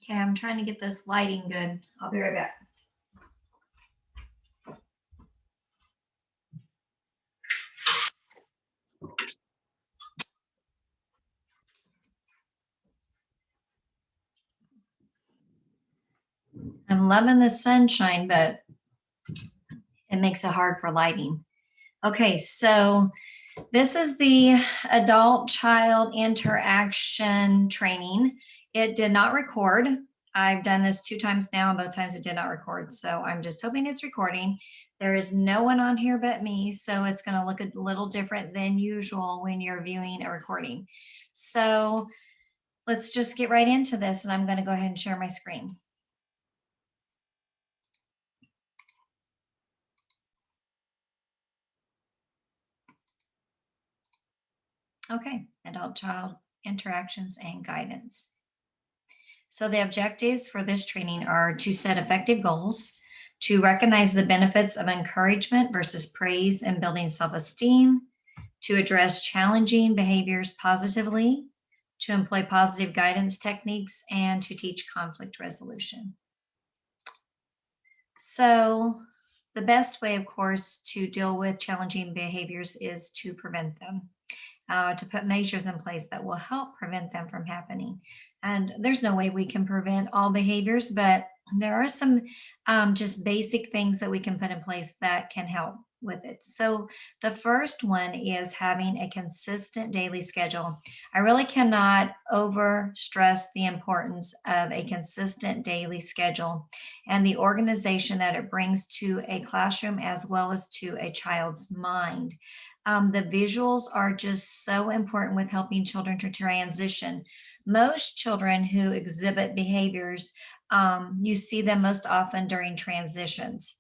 Okay, I'm trying to get this lighting good. I'll be right back. I'm loving the sunshine, but it makes it hard for lighting. Okay, so this is the adult child interaction training. It did not record. I've done this 2 times now, and both times it did not record. So I'm just hoping it's recording. There is no one on here but me, so it's going to look a little different than usual when you're viewing a recording. So let's just get right into this, and I'm going to go ahead and share my screen. Okay, adult child interactions and guidance. So the objectives for this training are to set effective goals, to recognize the benefits of encouragement versus praise and building self-esteem, to address challenging behaviors positively, to employ positive guidance techniques, and to teach conflict resolution. So the best way, of course, to deal with challenging behaviors is to prevent them. To put measures in place that will help prevent them from happening. And there's no way we can prevent all behaviors, but there are some just basic things that we can put in place that can help with it. So, the first one is having a consistent daily schedule. I really cannot over stress the importance of a consistent daily schedule and the organization that it brings to a classroom as well as to a child's mind. The visuals are just so important with helping children to transition. Most children who exhibit behaviors, you see them most often during transitions,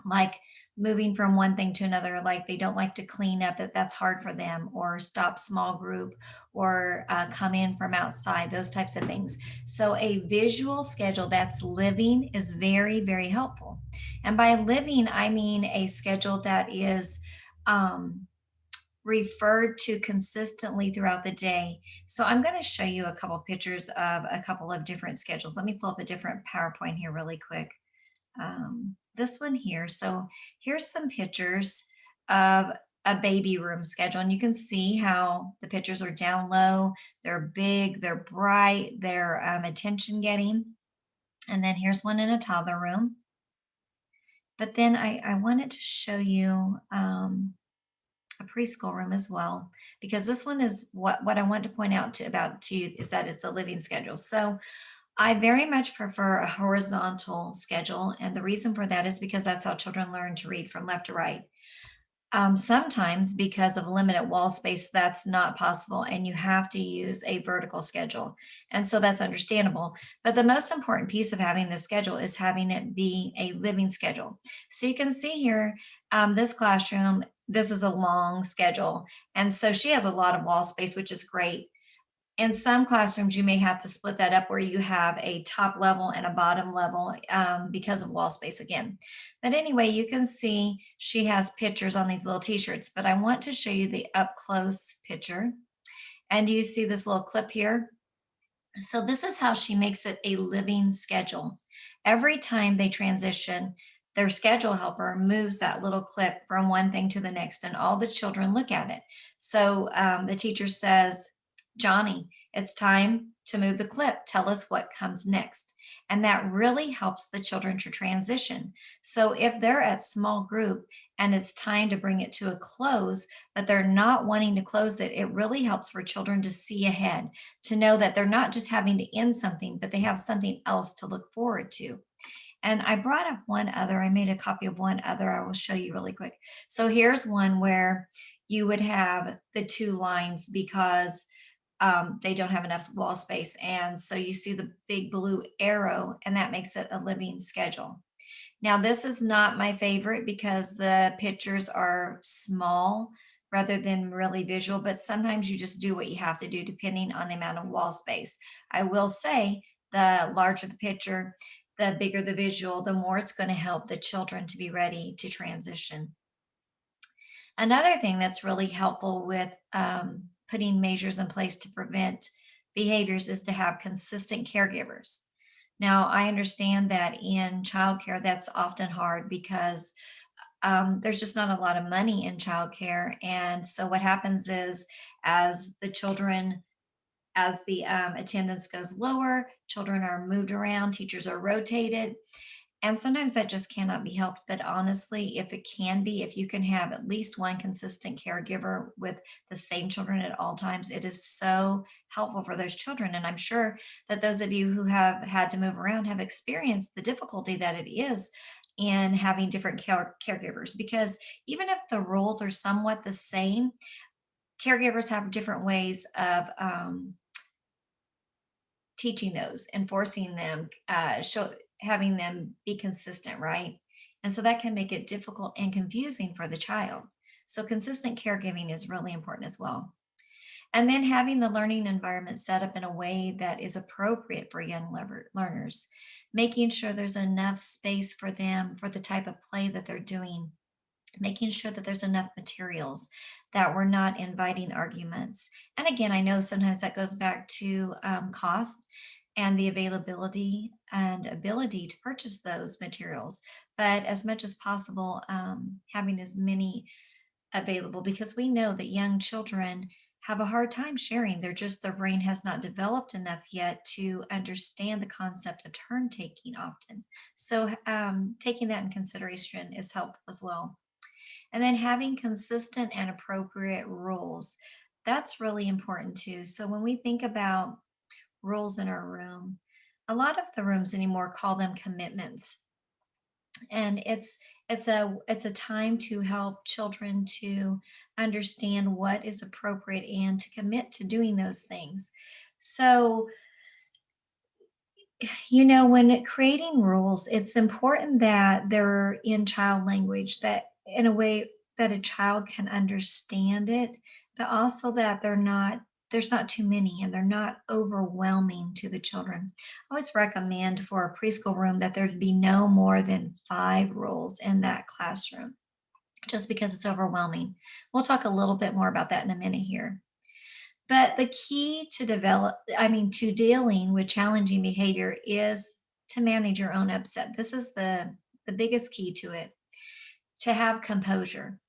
like moving from one thing to another, like they don't like to clean up, that's hard for them, or stop small group, or come in from outside, those types of things. So, a visual schedule that's living is very, very helpful. And by living, I mean a schedule that is. Um, Referred to consistently throughout the day. So I'm going to show you a couple pictures of a couple of different schedules. Let me pull up a different PowerPoint here really quick. This one here. So here's some pictures of a baby room schedule, and you can see how the pictures are down low. They're big, they're bright, they're attention getting. And then here's one in a toddler room. But then I wanted to show you a preschool room as well, because this one is what I want to point out to you is that it's a living schedule. So I very much prefer a horizontal schedule, and the reason for that is because that's how children learn to read from left to right. Sometimes, because of limited wall space, that's not possible, and you have to use a vertical schedule. And so that's understandable. But the most important piece of having this schedule is having it be a living schedule. So you can see here, this classroom, this is a long schedule. And so she has a lot of wall space, which is great. In some classrooms, you may have to split that up where you have a top level and a bottom level because of wall space again. But anyway, you can see she has pictures on these little t-shirts, but I want to show you the up close picture. And you see this little clip here? So this is how she makes it a living schedule. Every time they transition, their schedule helper moves that little clip from one thing to the next, and all the children look at it. So the teacher says, Johnny, it's time to move the clip. Tell us what comes next. And that really helps the children to transition. So if they're at small group and it's time to bring it to a close, but they're not wanting to close it, it really helps for children to see ahead, to know that they're not just having to end something, but they have something else to look forward to. And I brought up one other, I made a copy of one other, I will show you really quick. So here's one where you would have the two lines because they don't have enough wall space. And so you see the big blue arrow, and that makes it a living schedule. Now, this is not my favorite because the pictures are small rather than really visual, but sometimes you just do what you have to do depending on the amount of wall space. I will say the larger the picture, the bigger the visual, the more it's going to help the children to be ready to transition. Another thing that's really helpful with putting measures in place to prevent behaviors is to have consistent caregivers. Now, I understand that in childcare, that's often hard because there's just not a lot of money in childcare. And so what happens is, as the children, as the attendance goes lower, children are moved around, teachers are rotated, and sometimes that just cannot be helped. But honestly, if it can be, if you can have at least one consistent caregiver with the same children at all times, it is so helpful for those children. And I'm sure that those of you who have had to move around have experienced the difficulty that it is in having different caregivers, because even if the roles are somewhat the same, caregivers have different ways of teaching those, enforcing them, having them be consistent, right? And so that can make it difficult and confusing for the child. So consistent caregiving is really important as well. And then having the learning environment set up in a way that is appropriate for young learners, making sure there's enough space for them for the type of play that they're doing, making sure that there's enough materials, that we're not inviting arguments. And again, I know sometimes that goes back to cost and the availability and ability to purchase those materials. But as much as possible, having as many available, because we know that young children have a hard time sharing. Their brain has not developed enough yet to understand the concept of turn taking often. So taking that in consideration is helpful as well. And then having consistent and appropriate rules. That's really important too. So when we think about rules in our room, a lot of the rooms anymore call them commitments. And it's a time to help children to understand what is appropriate and to commit to doing those things. So, when creating rules, it's important that they're in child language, that in a way that a child can understand it, but also that there's not too many and they're not overwhelming to the children. I always recommend for a preschool room that there'd be no more than 5 rules in that classroom, just because it's overwhelming. We'll talk a little bit more about that in a minute here. But the key to to dealing with challenging behavior is to manage your own upset. This is the biggest key to it, to have composure.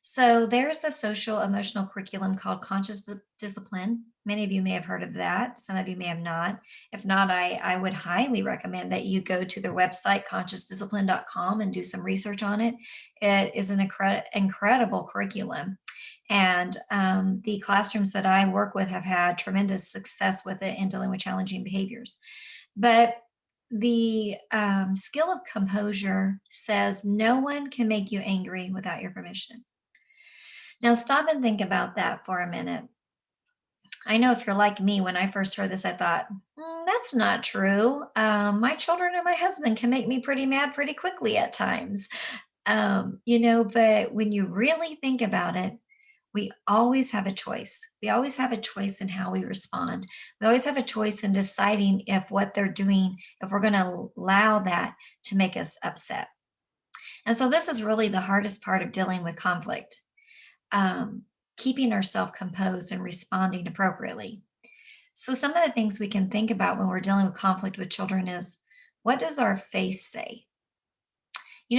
So there's a social emotional curriculum called Conscious Discipline. Many of you may have heard of that. Some of you may have not. If not, I would highly recommend that you go to their website, consciousdiscipline.com, and do some research on it. It is an incredible curriculum. And the classrooms that I work with have had tremendous success with it in dealing with challenging behaviors. But the skill of composure says no one can make you angry without your permission. Now, stop and think about that for a minute. I know if you're like me, when I first heard this, I thought, that's not true. My children and my husband can make me pretty mad pretty quickly at times. But when you really think about it, we always have a choice. We always have a choice in how we respond. We always have a choice in deciding if what they're doing, if we're going to allow that to make us upset. And so, this is really the hardest part of dealing with conflict, um, keeping ourselves composed and responding appropriately. So, some of the things we can think about when we're dealing with conflict with children is, what does our face say?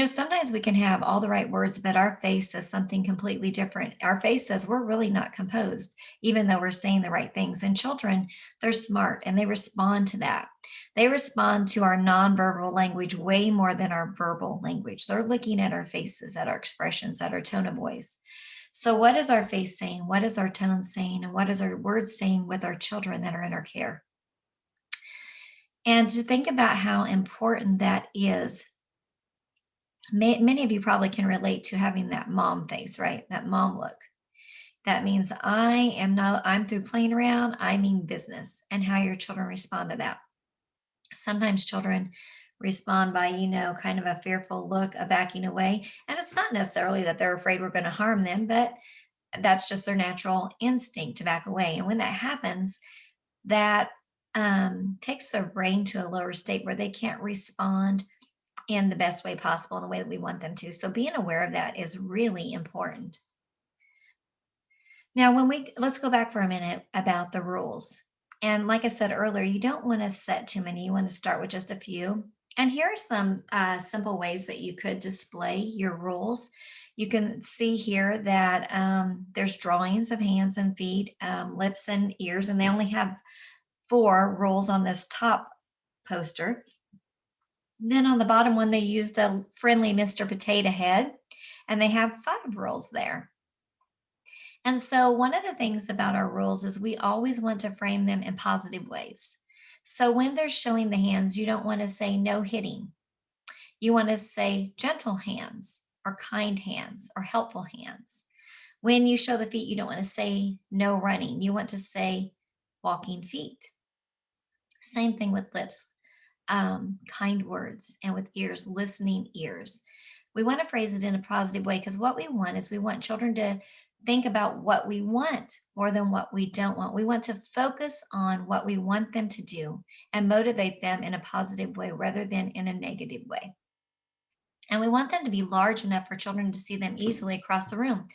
Sometimes we can have all the right words, but our face says something completely different. Our face says we're really not composed, even though we're saying the right things. And children, they're smart and they respond to that. They respond to our nonverbal language way more than our verbal language. They're looking at our faces, at our expressions, at our tone of voice. So, what is our face saying? What is our tone saying? And what is our words saying with our children that are in our care? And to think about how important that is. Many of you probably can relate to having that mom face, right? That mom look. That means I'm through playing around, I mean business, and how your children respond to that. Sometimes children respond by, kind of a fearful look, a backing away. And it's not necessarily that they're afraid we're going to harm them, but that's just their natural instinct to back away. And when that happens, that takes their brain to a lower state where they can't respond in the best way possible, in the way that we want them to. So being aware of that is really important. Now, let's go back for a minute about the rules. And like I said earlier, you don't want to set too many. You want to start with just a few. And here are some simple ways that you could display your rules. You can see here that there's drawings of hands and feet, lips and ears, and they only have four rules on this top poster. Then on the bottom one, they used a friendly Mr. Potato Head, and they have five rules there. And so, one of the things about our rules is we always want to frame them in positive ways. So, when they're showing the hands, you don't want to say no hitting. You want to say gentle hands or kind hands or helpful hands. When you show the feet, you don't want to say no running. You want to say walking feet. Same thing with lips, kind words, and with ears, listening ears. We want to phrase it in a positive way because what we want is we want children to think about what we want more than what we don't want. We want to focus on what we want them to do and motivate them in a positive way rather than in a negative way. And we want them to be large enough for children to see them easily across the room.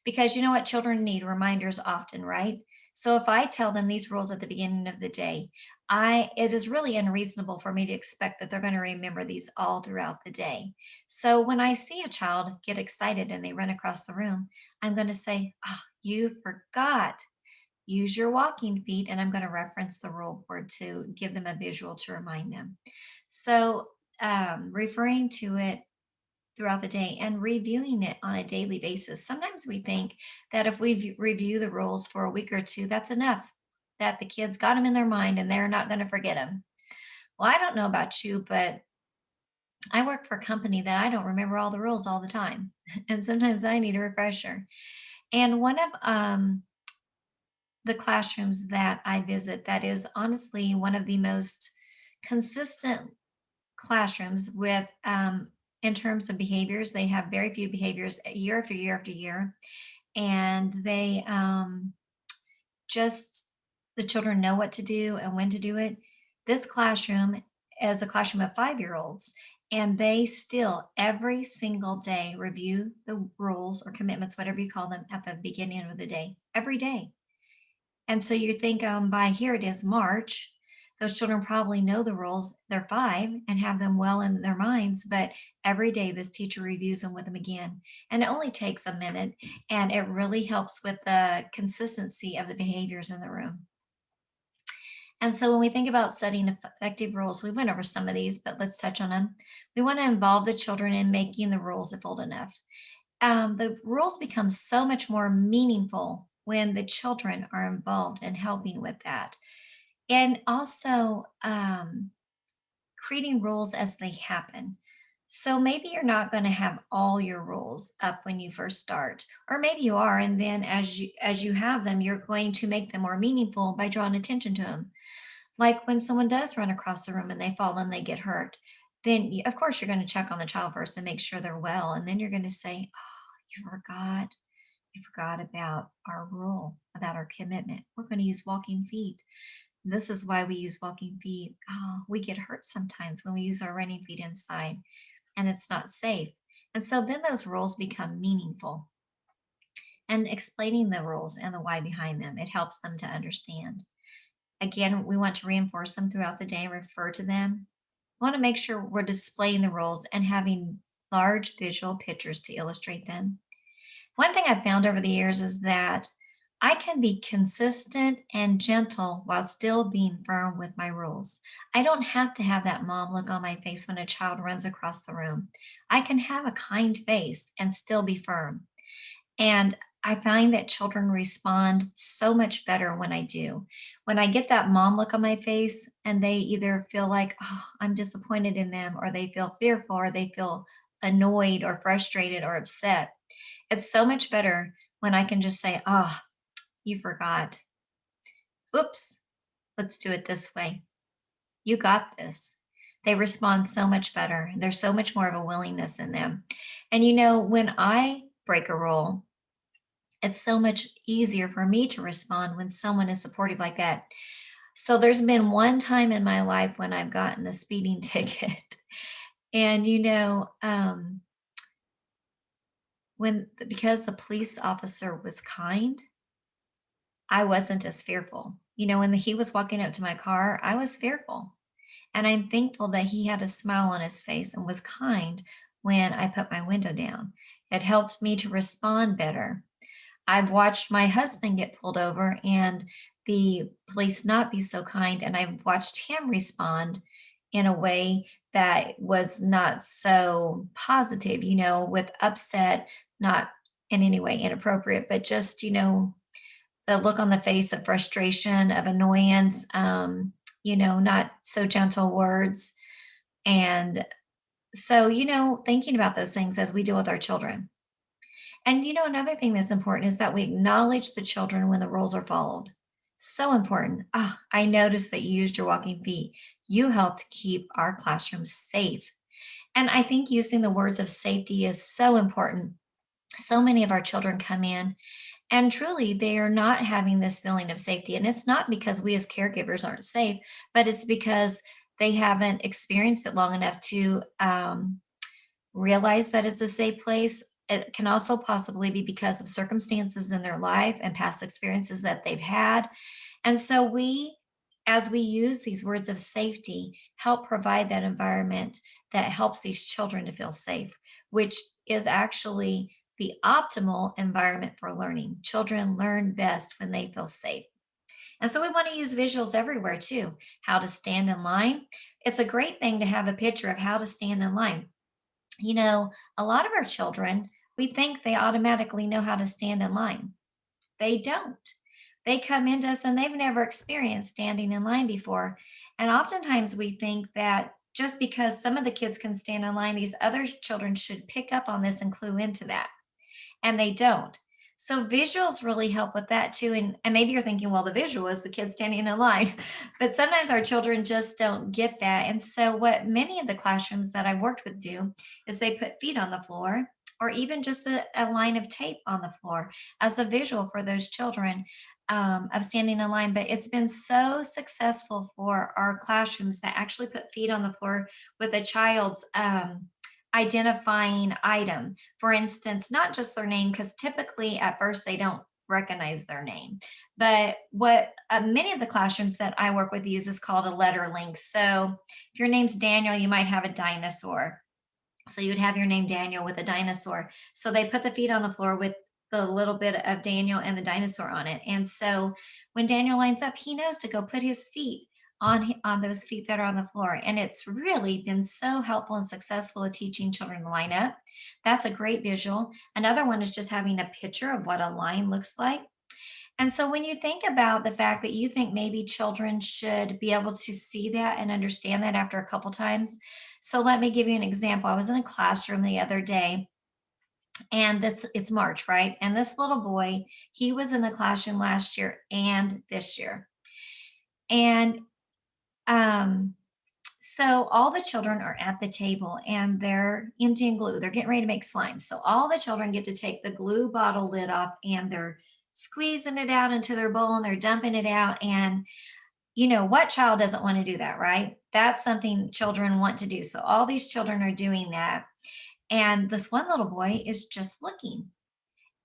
Because you know what? Children need reminders often, right? So if I tell them these rules at the beginning of the day, it is really unreasonable for me to expect that they're going to remember these all throughout the day. So when I see a child get excited and they run across the room, I'm going to say, "Oh, you forgot. Use your walking feet." And I'm going to reference the rule board to give them a visual to remind them. So referring to it throughout the day and reviewing it on a daily basis. Sometimes we think that if we review the rules for a week or two, that's enough, that the kids got them in their mind and they're not going to forget them. Well, I don't know about you, but I work for a company that I don't remember all the rules all the time. And sometimes I need a refresher. And one of the classrooms that I visit, that is honestly one of the most consistent classrooms with in terms of behaviors. They have very few behaviors year after year after year, and they just the children know what to do and when to do it. This classroom is a classroom of 5 year olds, and they still every single day review the rules or commitments, whatever you call them, at the beginning of the day, every day. And so you think, by here it is March, those children probably know the rules. They're 5 and have them well in their minds, but every day this teacher reviews them with them again. And it only takes a minute, and it really helps with the consistency of the behaviors in the room. And so when we think about setting effective rules, we went over some of these, but let's touch on them. We want to involve the children in making the rules if old enough. The rules become so much more meaningful when the children are involved in helping with that. And also, creating rules as they happen. So maybe you're not going to have all your rules up when you first start, or maybe you are, and then as you have them, you're going to make them more meaningful by drawing attention to them. Like when someone does run across the room and they fall and they get hurt, then of course you're going to check on the child first and make sure they're well, and then you're going to say, "Oh, you forgot about our rule, about our commitment. We're going to use walking feet. This is why we use walking feet. Oh, we get hurt sometimes when we use our running feet inside, and it's not safe." And so then those rules become meaningful. And explaining the rules and the why behind them, it helps them to understand. Again, we want to reinforce them throughout the day and refer to them. We want to make sure we're displaying the rules and having large visual pictures to illustrate them. One thing I've found over the years is that I can be consistent and gentle while still being firm with my rules. I don't have to have that mom look on my face when a child runs across the room. I can have a kind face and still be firm. And I find that children respond so much better when I do. When I get that mom look on my face and they either feel like, oh, I'm disappointed in them, or they feel fearful, or they feel annoyed, or frustrated, or upset, it's so much better when I can just say, "Oh, you forgot. Oops, let's do it this way. You got this." They respond so much better. There's so much more of a willingness in them. And when I break a rule, it's so much easier for me to respond when someone is supportive like that. So there's been one time in my life when I've gotten a speeding ticket. And because the police officer was kind, I wasn't as fearful. When he was walking up to my car, I was fearful. And I'm thankful that he had a smile on his face and was kind when I put my window down. It helped me to respond better. I've watched my husband get pulled over and the police not be so kind, and I've watched him respond in a way that was not so positive, with upset, not in any way inappropriate, but just, the look on the face of frustration, of annoyance, not so gentle words. And so, thinking about those things as we deal with our children. And another thing that's important is that we acknowledge the children when the rules are followed. So important. Ah, I noticed that you used your walking feet. You helped keep our classrooms safe. And I think using the words of safety is so important. So many of our children come in and truly they are not having this feeling of safety. And it's not because we as caregivers aren't safe, but it's because they haven't experienced it long enough to realize that it's a safe place. It can also possibly be because of circumstances in their life and past experiences that they've had. And so as we use these words of safety, help provide that environment that helps these children to feel safe, which is actually the optimal environment for learning. Children learn best when they feel safe. And so we want to use visuals everywhere too. How to stand in line. It's a great thing to have a picture of how to stand in line. A lot of our children, we think they automatically know how to stand in line. They don't. They come into us and they've never experienced standing in line before. And oftentimes we think that just because some of the kids can stand in line, these other children should pick up on this and clue into that. And they don't. So visuals really help with that too. And maybe you're thinking, well, the visual is the kids standing in line. But sometimes our children just don't get that. And so what many of the classrooms that I worked with do is they put feet on the floor or even just a line of tape on the floor as a visual for those children of standing in line. But it's been so successful for our classrooms that actually put feet on the floor with a child's identifying item. For instance, not just their name, because typically at first they don't recognize their name. But what many of the classrooms that I work with use is called a letter link. So if your name's Daniel, you might have a dinosaur. So you'd have your name Daniel with a dinosaur. So they put the feet on the floor with the little bit of Daniel and the dinosaur on it. And so when Daniel lines up, he knows to go put his feet on those feet that are on the floor. And it's really been so helpful and successful at teaching children to line up. That's a great visual. Another one is just having a picture of what a line looks like. And so when you think about the fact that you think maybe children should be able to see that and understand that after a couple times. So let me give you an example. I was in a classroom the other day and it's March, right? And this little boy, he was in the classroom last year and this year. And um so all the children are at the table and they're emptying glue. They're getting ready to make slime. So all the children get to take the glue bottle lid off and they're squeezing it out into their bowl and they're dumping it out. And what child doesn't want to do that, right? That's something children want to do. So all these children are doing that. And this one little boy is just looking.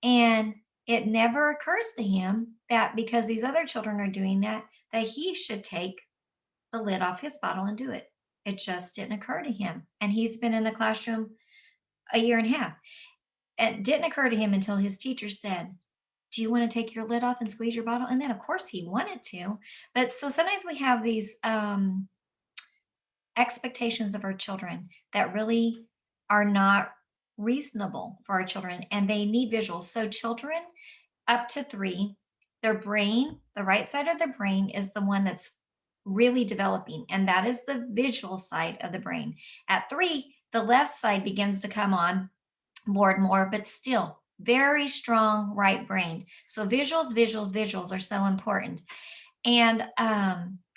And it never occurs to him that because these other children are doing that he should take the lid off his bottle and do it. It just didn't occur to him. And he's been in the classroom a year and a half. It didn't occur to him until his teacher said, do you want to take your lid off and squeeze your bottle? And then, of course, he wanted to. But so sometimes we have these expectations of our children that really are not reasonable for our children and they need visuals. So, children up to 3, their brain, the right side of their brain is the one that's really developing, and that is the visual side of the brain. At 3, the left side begins to come on board more, but still very strong right brain. So visuals, visuals, visuals are so important. And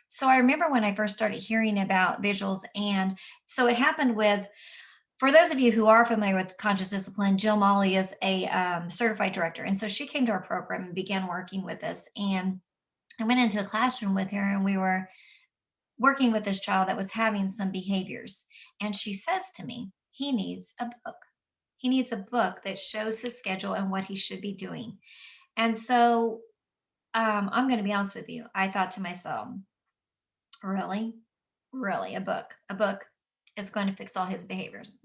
so I remember when I first started hearing about visuals, and so it happened with, for those of you who are familiar with conscious discipline, Jill Molly is a certified director. And so she came to our program and began working with us. And I went into a classroom with her and we were working with this child that was having some behaviors. And she says to me, he needs a book. He needs a book that shows his schedule and what he should be doing. And so I'm going to be honest with you. I thought to myself, really? Really? A book is going to fix all his behaviors.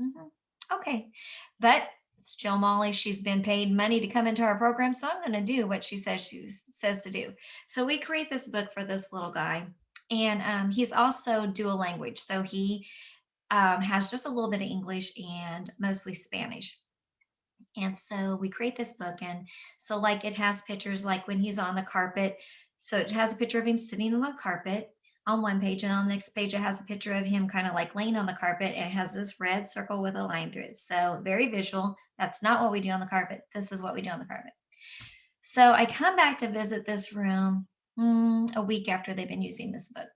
Okay. But it's Jill Molly. She's been paid money to come into our program. So I'm going to do what she says to do. So we create this book for this little guy. And he's also dual language. So he has just a little bit of English and mostly Spanish. And so we create this book. And so, like, it has pictures like when he's on the carpet. So it has a picture of him sitting on the carpet on one page. And on the next page, it has a picture of him kind of like laying on the carpet. And it has this red circle with a line through it. So very visual. That's not what we do on the carpet. This is what we do on the carpet. So I come back to visit this room a week after they've been using this book.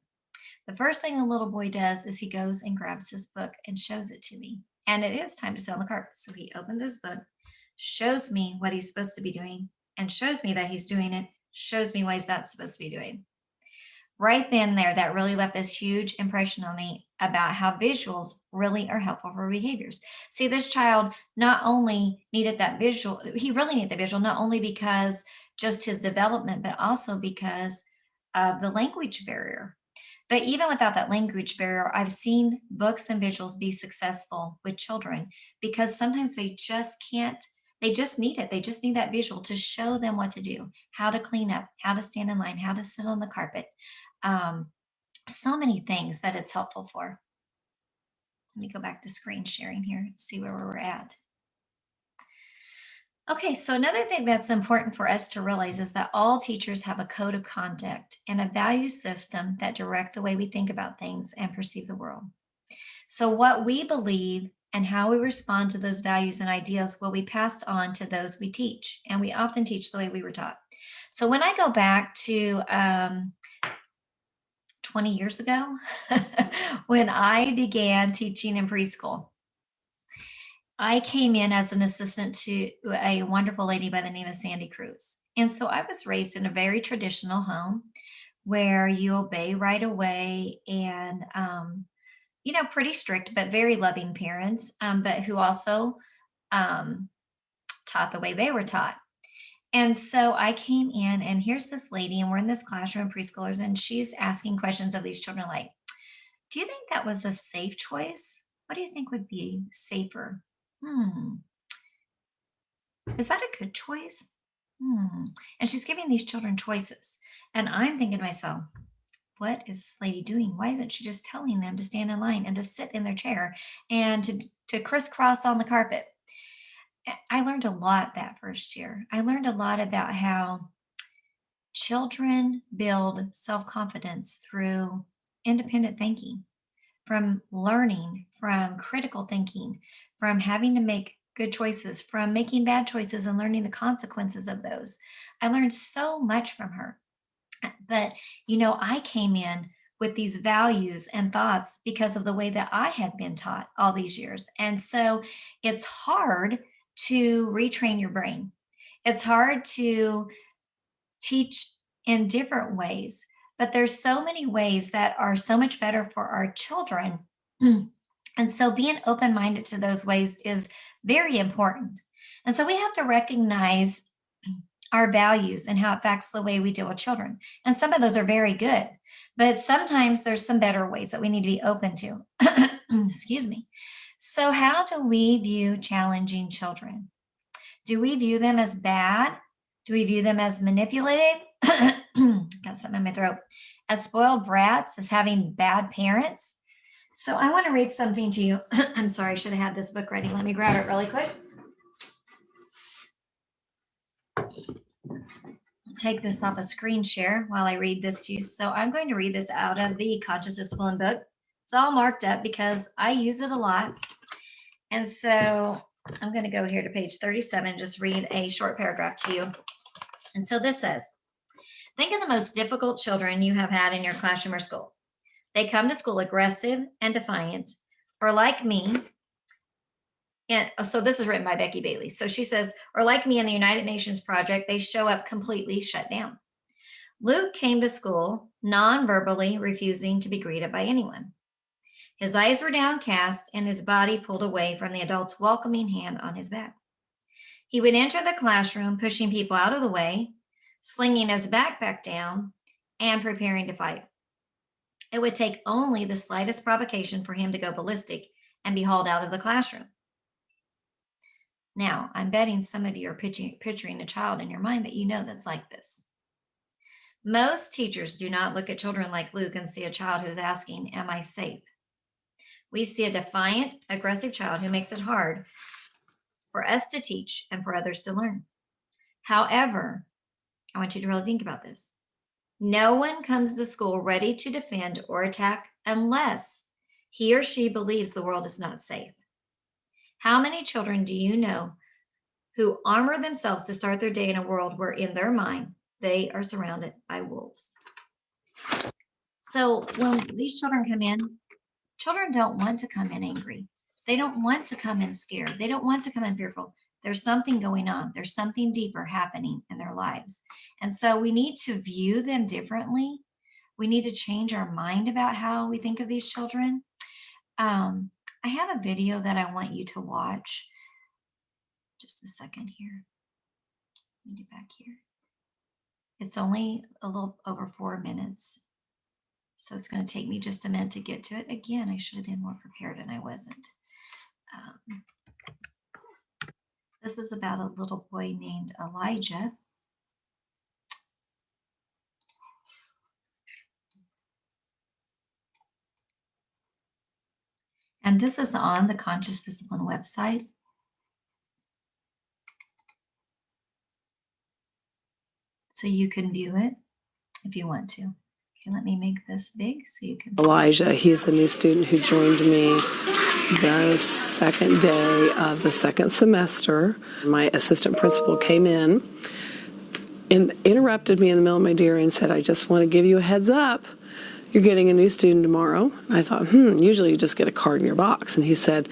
The first thing the little boy does is he goes and grabs his book and shows it to me. And it is time to sit on the carpet. So he opens his book, shows me what he's supposed to be doing, and shows me that he's doing it, shows me what he's not supposed to be doing. Right then, there, that really left this huge impression on me about how visuals really are helpful for behaviors. See, this child not only needed that visual, he really needed the visual, not only because just his development, but also because of the language barrier. But even without that language barrier, I've seen books and visuals be successful with children because sometimes they just can't, they just need it. They just need that visual to show them what to do, how to clean up, how to stand in line, how to sit on the carpet. Um, so many things that it's helpful for. Let me go back to screen sharing here and see where we're at. Okay, so another thing that's important for us to realize is that all teachers have a code of conduct and a value system that direct the way we think about things and perceive the world. So, what we believe and how we respond to those values and ideas will be passed on to those we teach. And we often teach the way we were taught. So, when I go back to 20 years ago, when I began teaching in preschool, I came in as an assistant to a wonderful lady by the name of Sandy Cruz. And so I was raised in a very traditional home where you obey right away and, pretty strict, but very loving parents, but who also um, taught the way they were taught. And so I came in, and here's this lady, and we're in this classroom, preschoolers, and she's asking questions of these children like, do you think that was a safe choice? What do you think would be safer? Hmm. Is that a good choice? Hmm. And she's giving these children choices. And I'm thinking to myself, what is this lady doing? Why isn't she just telling them to stand in line and to sit in their chair and to crisscross on the carpet? I learned a lot that first year. I learned a lot about how children build self confidence through independent thinking, from learning, from critical thinking, from having to make good choices, from making bad choices and learning the consequences of those. I learned so much from her. But, I came in with these values and thoughts because of the way that I had been taught all these years. And so it's hard to retrain your brain. It's hard to teach in different ways, but there's so many ways that are so much better for our children. And so being open minded to those ways is very important. And so we have to recognize our values and how it affects the way we deal with children. And some of those are very good, but sometimes there's some better ways that we need to be open to. Excuse me. So, how do we view challenging children? Do we view them as bad? Do we view them as manipulative? Got something in my throat. As spoiled brats, as having bad parents? So I want to read something to you. I'm sorry, I should have had this book ready. Let me grab it really quick. I'll take this off a screen share while I read this to you. So I'm going to read this out of the Conscious Discipline book. It's all marked up because I use it a lot. And so I'm going to go here to page 37, just read a short paragraph to you. And so this says, think of the most difficult children you have had in your classroom or school. They come to school aggressive and defiant, or like me. And so this is written by Becky Bailey. So she says, or like me in the United Nations project, they show up completely shut down. Luke came to school non-verbally refusing to be greeted by anyone. His eyes were downcast and his body pulled away from the adult's welcoming hand on his back. He would enter the classroom pushing people out of the way, slinging his backpack down, and preparing to fight. It would take only the slightest provocation for him to go ballistic and be hauled out of the classroom. Now, I'm betting some of you are picturing a child in your mind that you know that's like this. Most teachers do not look at children like Luke and see a child who's asking, "Am I safe?" We see a defiant, aggressive child who makes it hard for us to teach and for others to learn. However, I want you to really think about this. No one comes to school ready to defend or attack unless he or she believes the world is not safe. How many children do you know who armor themselves to start their day in a world where, in their mind, they are surrounded by wolves? So when these children come in, children don't want to come in angry. They don't want to come in scared. They don't want to come in fearful. There's something going on. There's something deeper happening in their lives. And so we need to view them differently. We need to change our mind about how we think of these children. I have a video that I want you to watch. Just a second here. Let me get back here. It's only a little over 4 minutes. So it's going to take me just a minute to get to it. Again, I should have been more prepared and I wasn't. This is about a little boy named Elijah. And this is on the Conscious Discipline website. So you can view it if you want to. Okay, let me make this big so you can see. Elijah, he's a new student who joined me the second day of the second semester. My assistant principal came in and interrupted me in the middle of my diary and said, "I just want to give you a heads up. You're getting a new student tomorrow." And I thought, usually you just get a card in your box. And he said,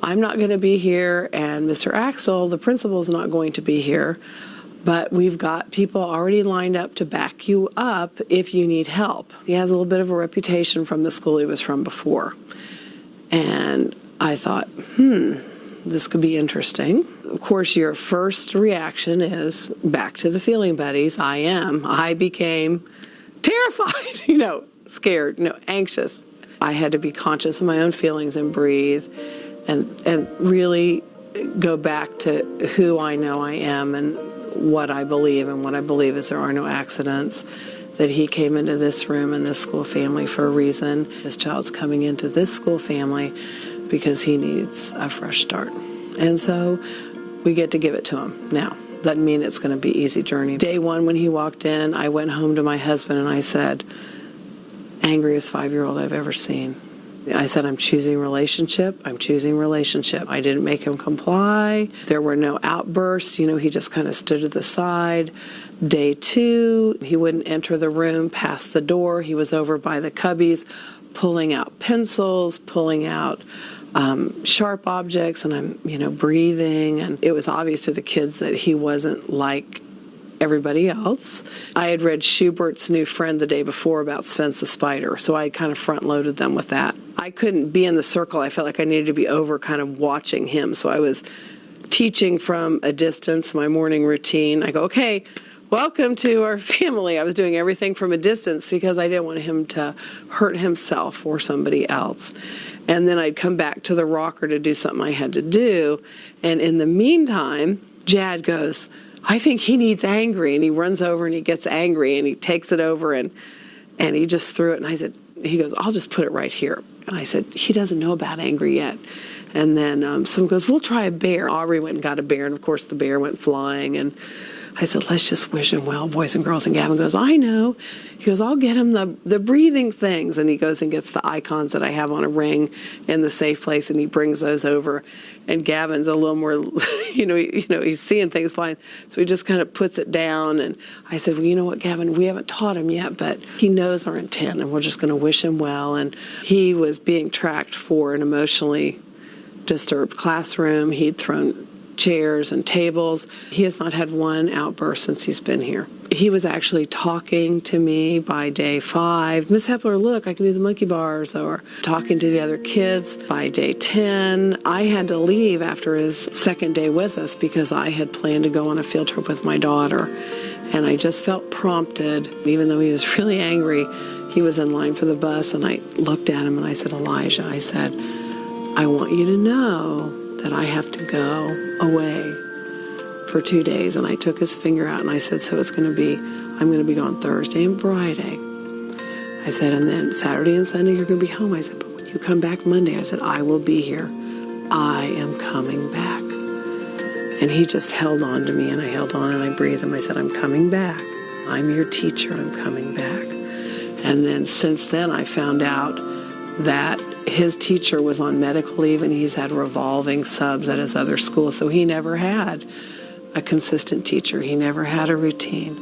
"I'm not going to be here, and Mr. Axel, the principal, is not going to be here. But we've got people already lined up to back you up if you need help." He has a little bit of a reputation from the school he was from before. And I thought, this could be interesting. Of course, your first reaction is back to the feeling buddies. I became terrified, scared, anxious. I had to be conscious of my own feelings and breathe and really go back to who I know I am and what I believe. And what I believe is there are no accidents, that he came into this room and this school family for a reason. This child's coming into this school family because he needs a fresh start. And so we get to give it to him now. Doesn't mean it's going to be an easy journey. Day one, when he walked in, I went home to my husband and I said, "Angriest 5-year-old I've ever seen." I said, "I'm choosing relationship. I'm choosing relationship." I didn't make him comply. There were no outbursts. He just kind of stood to the side. Day 2, he wouldn't enter the room past the door. He was over by the cubbies, pulling out pencils, pulling out sharp objects, and I'm, breathing. And it was obvious to the kids that he wasn't like everybody else. I had read Schubert's New Friend the day before about Spence the Spider, so I kind of front-loaded them with that. I couldn't be in the circle. I felt like I needed to be over kind of watching him, so I was teaching from a distance, my morning routine. I go, "Okay, welcome to our family." I was doing everything from a distance because I didn't want him to hurt himself or somebody else. And then I'd come back to the rocker to do something I had to do, and in the meantime, Jad goes, "I think he needs angry," and he runs over and he gets angry and he takes it over and he just threw it. And he goes, "I'll just put it right here." And I said, "He doesn't know about angry yet." And then someone goes, "We'll try a bear." Aubrey went and got a bear, and of course the bear went flying. And I said, "Let's just wish him well, boys and girls." And Gavin goes, "I know." He goes, "I'll get him the breathing things." And he goes and gets the icons that I have on a ring in the safe place, and he brings those over. And Gavin's a little more, he's seeing things flying. So he just kind of puts it down. And I said, "Well, you know what, Gavin, we haven't taught him yet, but he knows our intent, and we're just going to wish him well." And he was being tracked for an emotionally disturbed classroom. He'd thrown chairs and tables. He has not had one outburst since he's been here. He was actually talking to me by day 5. Miss Hepler, look, I can do the monkey bars, or talking to the other kids by day 10. I had to leave after his second day with us because I had planned to go on a field trip with my daughter. And I just felt prompted, even though he was really angry. He was in line for the bus, and I looked at him and I said, Elijah, I said, I want you to know that I have to go away for 2 days. And I took his finger out and I said, so I'm going to be gone Thursday and Friday. I said, and then Saturday and Sunday you're going to be home. I said, but when you come back Monday, I said, I will be here. I am coming back. And he just held on to me, and I held on and I breathed him. I said, I'm coming back. I'm your teacher. I'm coming back. And then since then I found out that his teacher was on medical leave, and he's had revolving subs at his other school. So he never had a consistent teacher. He never had a routine.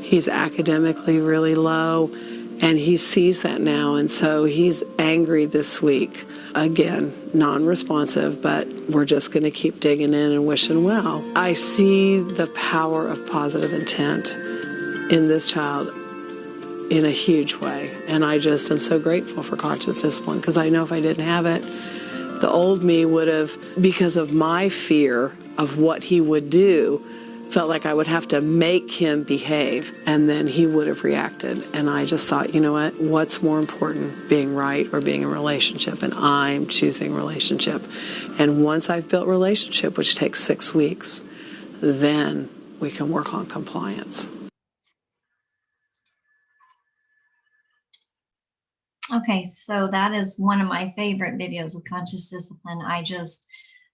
He's academically really low, and he sees that now. And so he's angry this week. Again, non-responsive, but we're just going to keep digging in and wishing well. I see the power of positive intent in this child in a huge way. And I just am so grateful for conscious discipline, because I know if I didn't have it, the old me would have, because of my fear of what he would do, felt like I would have to make him behave, and then he would have reacted. And I just thought, you know what? What's more important, being right or being in a relationship? And I'm choosing relationship. And once I've built relationship, which takes 6 weeks, then we can work on compliance. Okay, so that is one of my favorite videos with conscious discipline. I just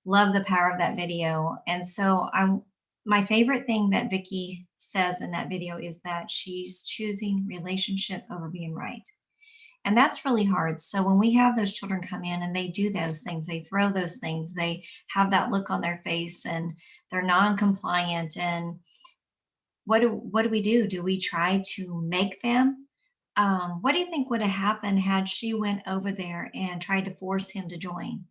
love the power of that video. And so my favorite thing that Vicki says in that video is that she's choosing relationship over being right. And that's really hard. So when we have those children come in and they do those things, they throw those things, they have that look on their face and they're non-compliant. And what do we do? Do we try to make them? What do you think would have happened had she went over there and tried to force him to join?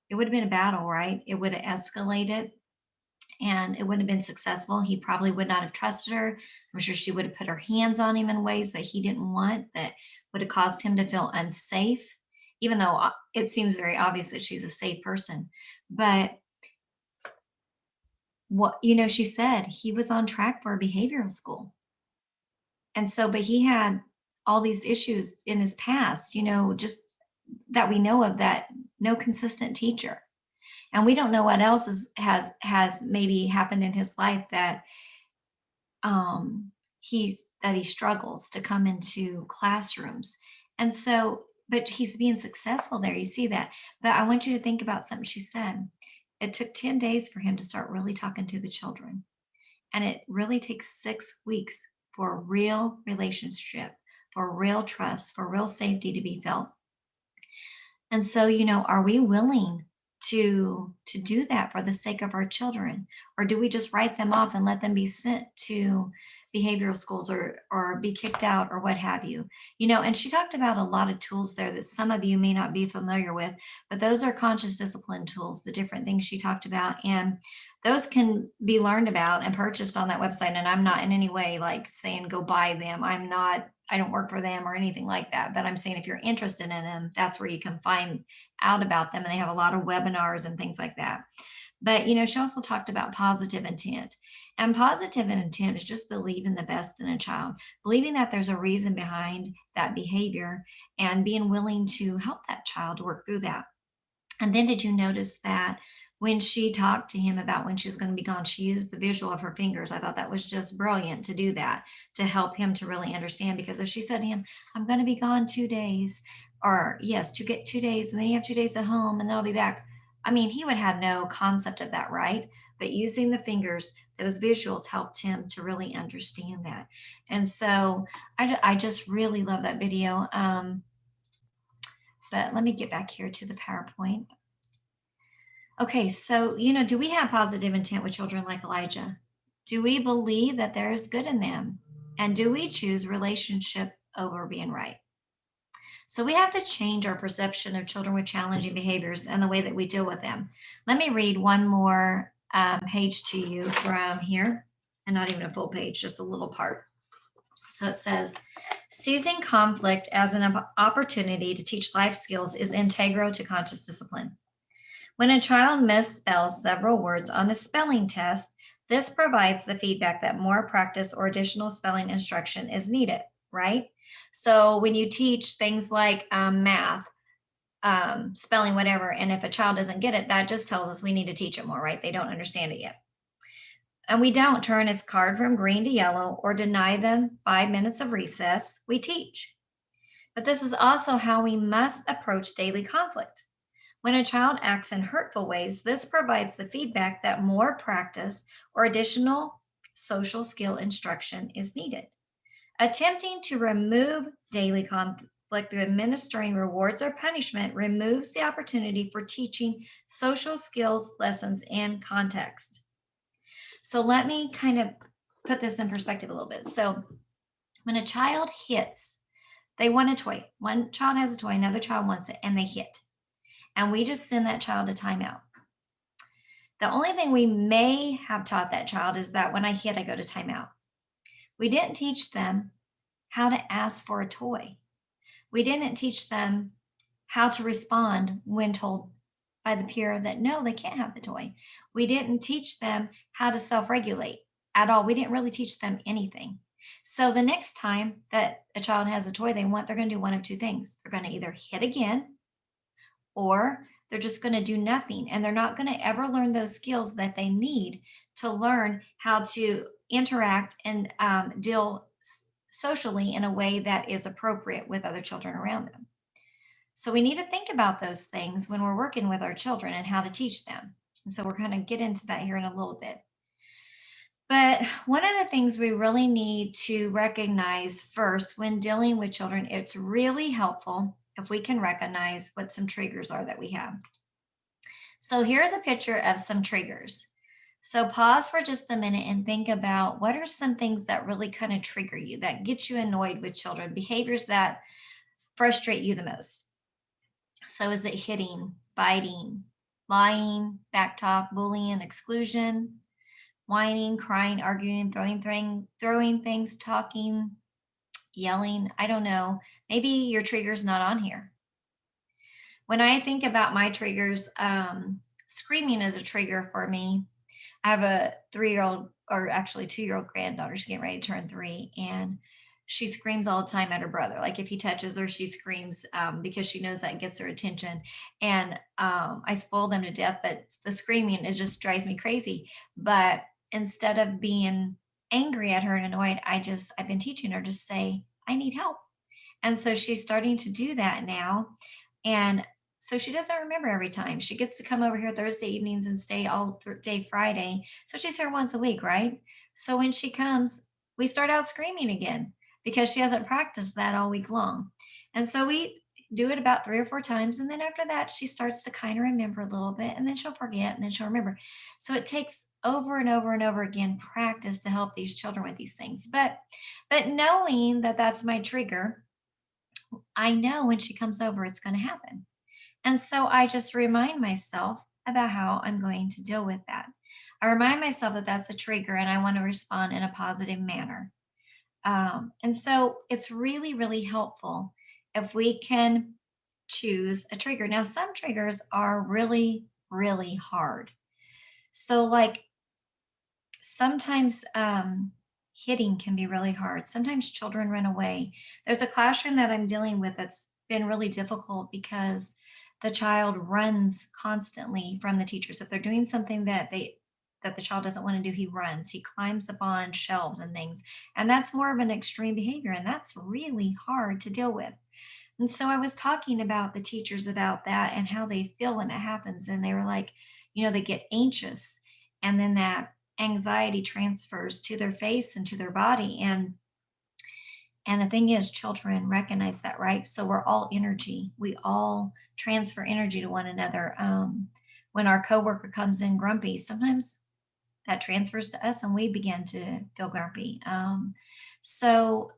It would have been a battle, right? It would have escalated and it wouldn't have been successful. He probably would not have trusted her. I'm sure she would have put her hands on him in ways that he didn't want, that would have caused him to feel unsafe, even though it seems very obvious that she's a safe person. But she said he was on track for a behavioral school. And so, but he had all these issues in his past, just that we know of, that no consistent teacher. And we don't know what else has maybe happened in his life that he struggles to come into classrooms. And so, but he's being successful there. You see that. But I want you to think about something she said. It took 10 days for him to start really talking to the children. And it really takes 6 weeks for a real relationship, for real trust, for real safety to be felt. And so, are we willing to do that for the sake of our children? Or do we just write them off and let them be sent to behavioral schools or be kicked out or what have you? And she talked about a lot of tools there that some of you may not be familiar with, but those are conscious discipline tools, the different things she talked about. And those can be learned about and purchased on that website. And I'm not in any way like saying go buy them. I don't work for them or anything like that. But I'm saying if you're interested in them, that's where you can find out about them. And they have a lot of webinars and things like that. But, she also talked about positive intent. And positive intent is just believing the best in a child, believing that there's a reason behind that behavior and being willing to help that child work through that. And then did you notice that when she talked to him about when she was going to be gone, she used the visual of her fingers. I thought that was just brilliant to do that, to help him to really understand. Because if she said to him, I'm going to be gone 2 days, or yes, to get 2 days, and then you have 2 days at home, and then I'll be back. I mean, he would have no concept of that, right? But using the fingers, those visuals helped him to really understand that. And so I just really love that video. But let me get back here to the PowerPoint. Okay, so, do we have positive intent with children like Elijah? Do we believe that there is good in them? And do we choose relationship over being right? So we have to change our perception of children with challenging behaviors and the way that we deal with them. Let me read one more page to you from here, and not even a full page, just a little part. So it says, seizing conflict as an opportunity to teach life skills is integral to conscious discipline. When a child misspells several words on a spelling test, this provides the feedback that more practice or additional spelling instruction is needed, right? So when you teach things like math, spelling, whatever, and if a child doesn't get it, that just tells us we need to teach it more, right? They don't understand it yet. And we don't turn its card from green to yellow or deny them 5 minutes of recess. We teach. But this is also how we must approach daily conflict. When a child acts in hurtful ways, this provides the feedback that more practice or additional social skill instruction is needed. Attempting to remove daily conflict through administering rewards or punishment removes the opportunity for teaching social skills lessons in context. So let me kind of put this in perspective a little bit. So when a child hits, they want a toy. One child has a toy, another child wants it, and they hit. And we just send that child to timeout. The only thing we may have taught that child is that when I hit, I go to timeout. We didn't teach them how to ask for a toy. We didn't teach them how to respond when told by the peer that no, they can't have the toy. We didn't teach them how to self regulate at all. We didn't really teach them anything. So the next time that a child has a toy they want, they're going to do one of two things. They're going to either hit again, or they're just going to do nothing, and they're not going to ever learn those skills that they need to learn how to interact and deal socially in a way that is appropriate with other children around them. So we need to think about those things when we're working with our children and how to teach them. And so we're going to get into that here in a little bit. But one of the things we really need to recognize first when dealing with children, it's really helpful if we can recognize what some triggers are that we have. So here's a picture of some triggers. So pause for just a minute and think about what are some things that really kind of trigger you, that get you annoyed with children, behaviors that frustrate you the most. So is it hitting, biting, lying, backtalk, bullying, exclusion, whining, crying, arguing, throwing things, talking, yelling? I don't know. Maybe your trigger's not on here. When I think about my triggers, screaming is a trigger for me. I have a 3-year-old, or actually 2-year-old granddaughter. She's getting ready to turn 3, and she screams all the time at her brother. Like if he touches her, she screams because she knows that gets her attention. And I spoil them to death, but the screaming, it just drives me crazy. But instead of being angry at her and annoyed, I've been teaching her to say, I need help. And so she's starting to do that now. And so she doesn't remember every time. She gets to come over here Thursday evenings and stay all day Friday. So she's here once a week, right? So when she comes, we start out screaming again because she hasn't practiced that all week long. And so we do it about 3 or 4 times. And then after that, she starts to kind of remember a little bit, and then she'll forget, and then she'll remember. So it takes over and over and over again practice to help these children with these things. But knowing that that's my trigger, I know when she comes over, it's going to happen. And so I just remind myself about how I'm going to deal with that. I remind myself that that's a trigger and I want to respond in a positive manner. And so it's really, really helpful if we can choose a trigger. Now, some triggers are really, really hard. So, like sometimes hitting can be really hard. Sometimes children run away. There's a classroom that I'm dealing with that's been really difficult because the child runs constantly from the teachers. If they're doing something that the child doesn't want to do, he runs. He climbs up on shelves and things. And that's more of an extreme behavior. And that's really hard to deal with. And so I was talking about the teachers about that and how they feel when that happens. And they were like, they get anxious. And then that anxiety transfers to their face and to their body. And the thing is, children recognize that, right? So we're all energy. We all transfer energy to one another. When our coworker comes in grumpy, sometimes that transfers to us and we begin to feel grumpy. So,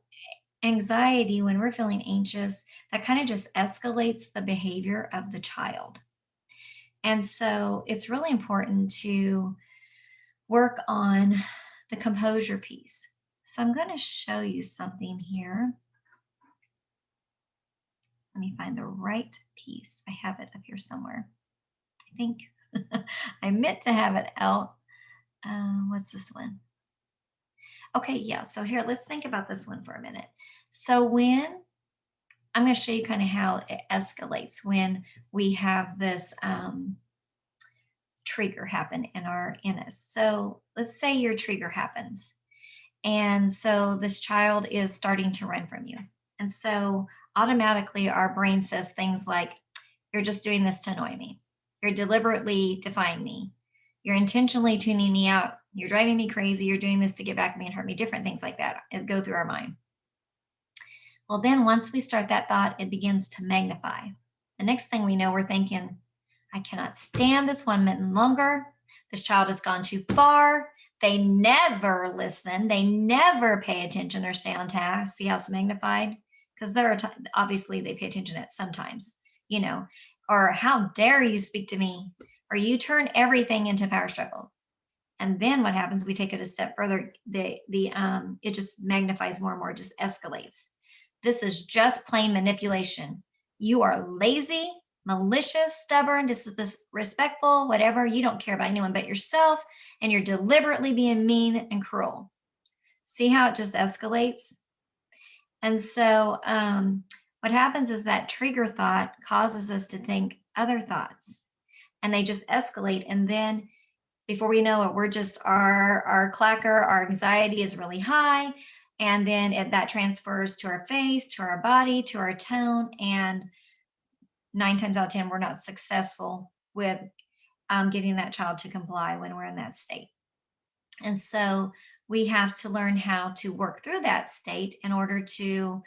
anxiety, when we're feeling anxious, that kind of just escalates the behavior of the child. And so it's really important to work on the composure piece. So I'm going to show you something here. Let me find the right piece. I have it up here somewhere. I think I meant to have it out. What's this one? Okay, yeah. So here, let's think about this one for a minute. So when I'm going to show you kind of how it escalates when we have this trigger happen in us. So let's say your trigger happens, and so this child is starting to run from you, and so automatically our brain says things like, "You're just doing this to annoy me. You're deliberately defying me. You're intentionally tuning me out. You're driving me crazy. You're doing this to get back at me and hurt me." Different things like that go through our mind. Well, then once we start that thought, it begins to magnify. The next thing we know, we're thinking, I cannot stand this 1 minute longer. This child has gone too far. They never listen. They never pay attention or stay on task. See how it's magnified? Because there are obviously they pay attention at sometimes, you know, or how dare you speak to me? Or you turn everything into power struggle. And then what happens? We take it a step further. It just magnifies more and more, just escalates. This is just plain manipulation. You are lazy, malicious, stubborn, disrespectful, whatever. You don't care about anyone but yourself, and you're deliberately being mean and cruel. See how it just escalates? And so, what happens is that trigger thought causes us to think other thoughts, and they just escalate. And then before we know it, we're just our clacker, our anxiety is really high. And then that transfers to our face, to our body, to our tone. And 9 times out of 10, we're not successful with getting that child to comply when we're in that state. And so we have to learn how to work through that state in order to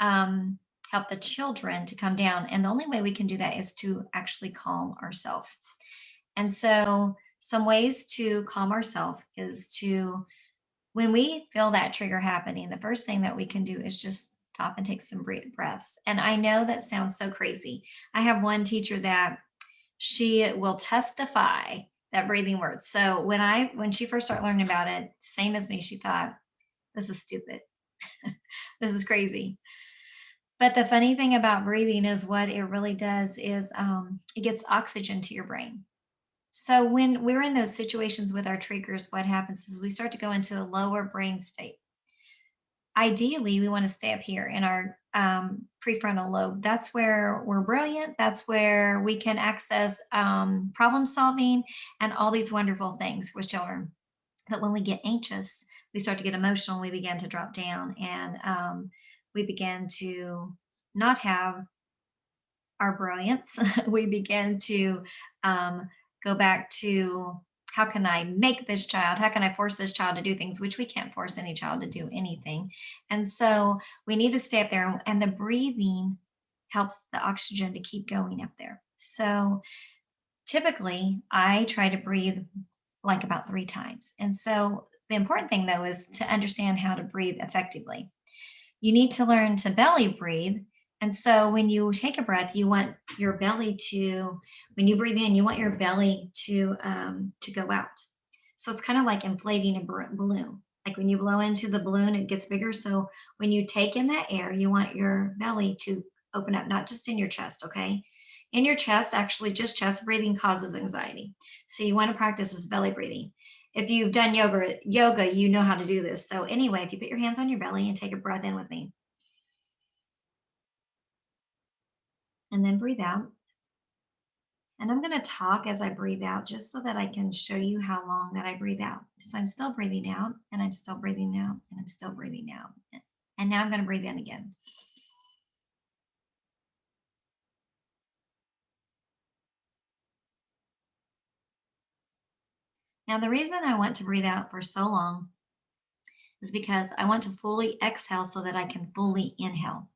help the children to come down. And the only way we can do that is to actually calm ourselves. And so some ways to calm ourselves is to, when we feel that trigger happening, the first thing that we can do is just stop and take some breaths. And I know that sounds so crazy. I have one teacher that she will testify that breathing works. So when she first started learning about it, same as me, she thought, this is stupid. This is crazy. But the funny thing about breathing is what it really does is it gets oxygen to your brain. So when we're in those situations with our triggers, what happens is we start to go into a lower brain state. Ideally, we want to stay up here in our prefrontal lobe. That's where we're brilliant. That's where we can access problem solving and all these wonderful things with children. But when we get anxious, we start to get emotional. We begin to drop down, and we begin to not have our brilliance. We begin to go back to, how can I make this child? How can I force this child to do things? Which we can't force any child to do anything. And so we need to stay up there, and the breathing helps the oxygen to keep going up there. So typically, I try to breathe like about 3 times. And so the important thing, though, is to understand how to breathe effectively. You need to learn to belly breathe. And so when you take a breath, you want your belly to, when you breathe in, you want your belly to go out. So it's kind of like inflating a balloon. Like when you blow into the balloon, it gets bigger. So when you take in that air, you want your belly to open up, not just in your chest, okay? In your chest, actually, just chest breathing causes anxiety. So you want to practice this belly breathing. If you've done yoga, you know how to do this. So anyway, if you put your hands on your belly and take a breath in with me, and then breathe out. And I'm going to talk as I breathe out just so that I can show you how long that I breathe out. So I'm still breathing out, and I'm still breathing out, and I'm still breathing out. And now I'm going to breathe in again. Now, the reason I want to breathe out for so long is because I want to fully exhale so that I can fully inhale.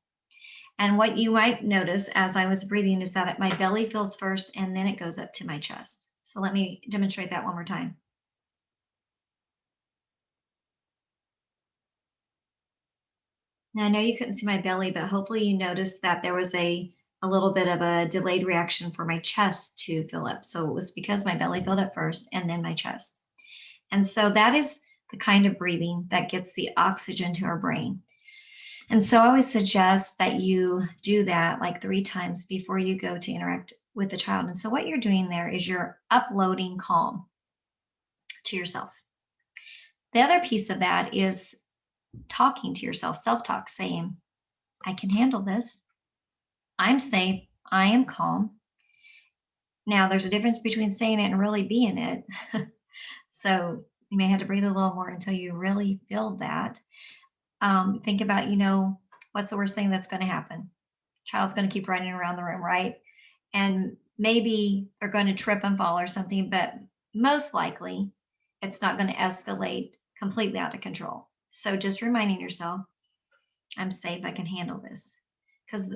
And what you might notice as I was breathing is that my belly fills first, and then it goes up to my chest. So let me demonstrate that one more time. Now, I know you couldn't see my belly, but hopefully you noticed that there was a little bit of a delayed reaction for my chest to fill up. So it was because my belly filled up first and then my chest. And so that is the kind of breathing that gets the oxygen to our brain. And so I always suggest that you do that like 3 times before you go to interact with the child. And so what you're doing there is you're uploading calm to yourself. The other piece of that is talking to yourself, self talk, saying, I can handle this. I'm safe. I am calm. Now, there's a difference between saying it and really being it. So you may have to breathe a little more until you really feel that. Think about, what's the worst thing that's going to happen? Child's going to keep running around the room, right? And maybe they're going to trip and fall or something, but most likely it's not going to escalate completely out of control. So just reminding yourself, I'm safe, I can handle this. Because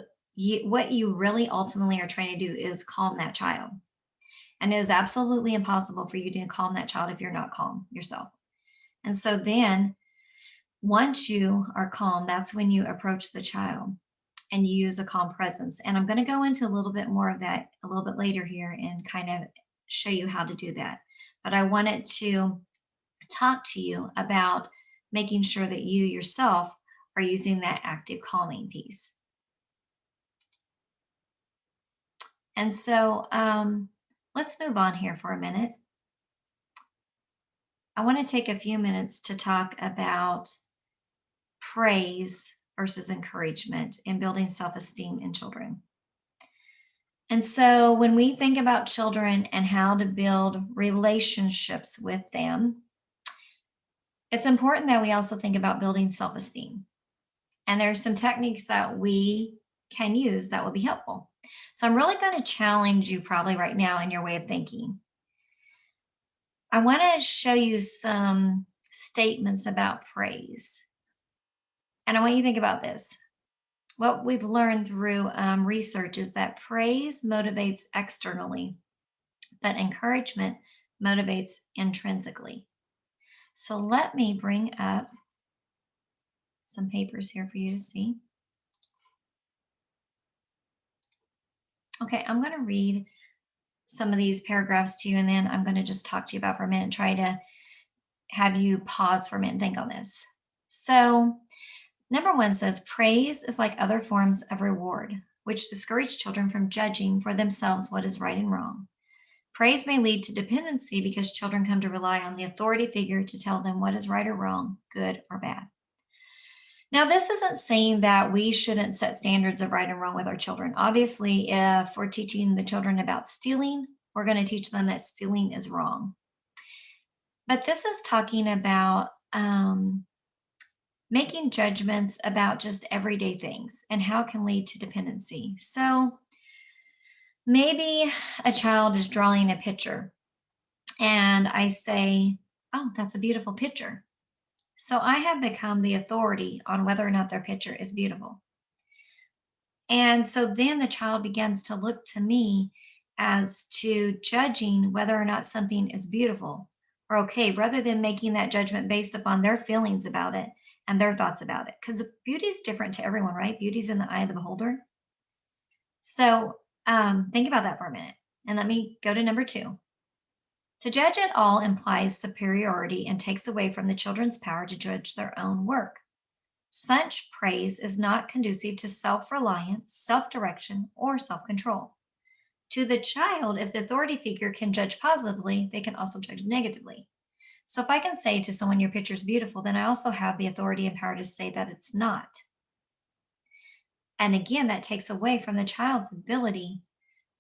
what you really ultimately are trying to do is calm that child. And it is absolutely impossible for you to calm that child if you're not calm yourself. And so then once you are calm, that's when you approach the child and you use a calm presence. And I'm going to go into a little bit more of that a little bit later here and kind of show you how to do that. But I wanted to talk to you about making sure that you yourself are using that active calming piece. And so let's move on here for a minute. I want to take a few minutes to talk about praise versus encouragement in building self esteem in children. And so when we think about children and how to build relationships with them, it's important that we also think about building self esteem. And there are some techniques that we can use that will be helpful. So I'm really going to challenge you probably right now in your way of thinking. I want to show you some statements about praise. And I want you to think about this. What we've learned through research is that praise motivates externally, but encouragement motivates intrinsically. So let me bring up some papers here for you to see. Okay, I'm going to read some of these paragraphs to you, and then I'm going to just talk to you about for a minute and try to have you pause for a minute and think on this. So, number 1 says, praise is like other forms of reward, which discourage children from judging for themselves what is right and wrong. Praise may lead to dependency because children come to rely on the authority figure to tell them what is right or wrong, good or bad. Now, this isn't saying that we shouldn't set standards of right and wrong with our children. Obviously, if we're teaching the children about stealing, we're going to teach them that stealing is wrong. But this is talking about making judgments about just everyday things and how it can lead to dependency. So maybe a child is drawing a picture and I say, oh, that's a beautiful picture. So I have become the authority on whether or not their picture is beautiful. And so then the child begins to look to me as to judging whether or not something is beautiful or okay, rather than making that judgment based upon their feelings about it and their thoughts about it. Because beauty is different to everyone, right? Beauty's in the eye of the beholder. So think about that for a minute. And let me go to number 2. To judge at all implies superiority and takes away from the children's power to judge their own work. Such praise is not conducive to self reliance, self direction, or self control. To the child, if the authority figure can judge positively, they can also judge negatively. So if I can say to someone, your picture is beautiful, then I also have the authority and power to say that it's not. And again, that takes away from the child's ability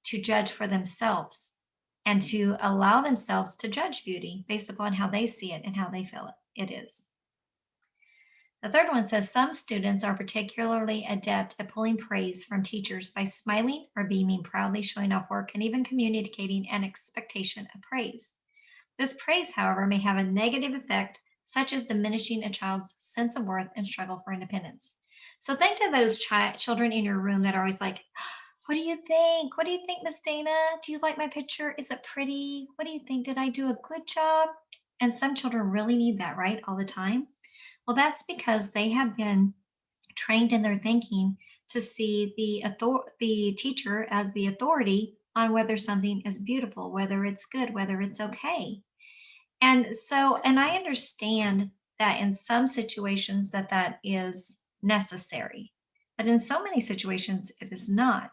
to judge for themselves and to allow themselves to judge beauty based upon how they see it and how they feel it is. The third one says some students are particularly adept at pulling praise from teachers by smiling or beaming, proudly showing off work, and even communicating an expectation of praise. This praise, however, may have a negative effect, such as diminishing a child's sense of worth and struggle for independence. So think to those children in your room that are always like, what do you think? What do you think, Miss Dana? Do you like my picture? Is it pretty? What do you think? Did I do a good job? And some children really need that, right? All the time. Well, that's because they have been trained in their thinking to see the teacher as the authority on whether something is beautiful, whether it's good, whether it's okay. And I understand that in some situations that is necessary, but in so many situations it is not.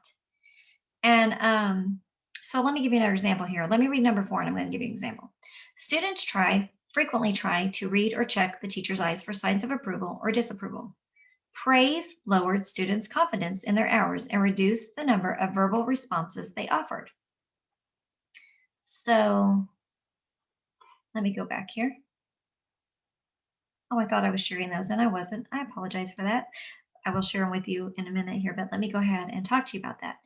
And so let me give you another example here. Let me read number 4 and I'm going to give you an example. Students frequently try to read or check the teacher's eyes for signs of approval or disapproval. Praise lowered students' confidence in their hours and reduced the number of verbal responses they offered. So let me go back here. Oh, I thought I was sharing those and I wasn't. I apologize for that. I will share them with you in a minute here, but let me go ahead and talk to you about that.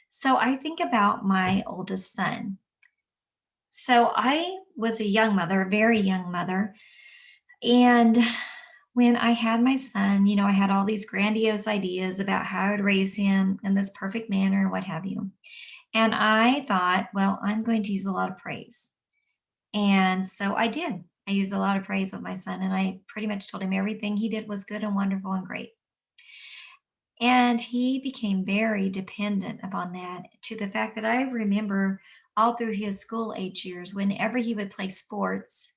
So I think about my oldest son. So I was a young mother, a very young mother. And when I had my son, I had all these grandiose ideas about how I'd raise him in this perfect manner, what have you. And I thought, well, I'm going to use a lot of praise. And so I did. I used a lot of praise with my son, and I pretty much told him everything he did was good and wonderful and great. And he became very dependent upon that, to the fact that I remember all through his school age years, whenever he would play sports,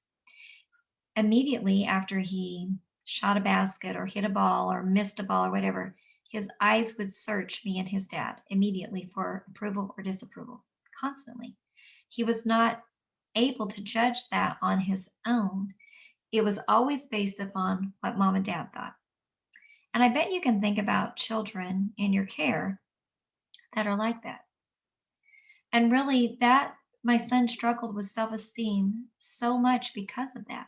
immediately after he shot a basket or hit a ball or missed a ball or whatever, his eyes would search me and his dad immediately for approval or disapproval, constantly. He was not able to judge that on his own. It was always based upon what mom and dad thought. And I bet you can think about children in your care that are like that. And really, that my son struggled with self-esteem so much because of that,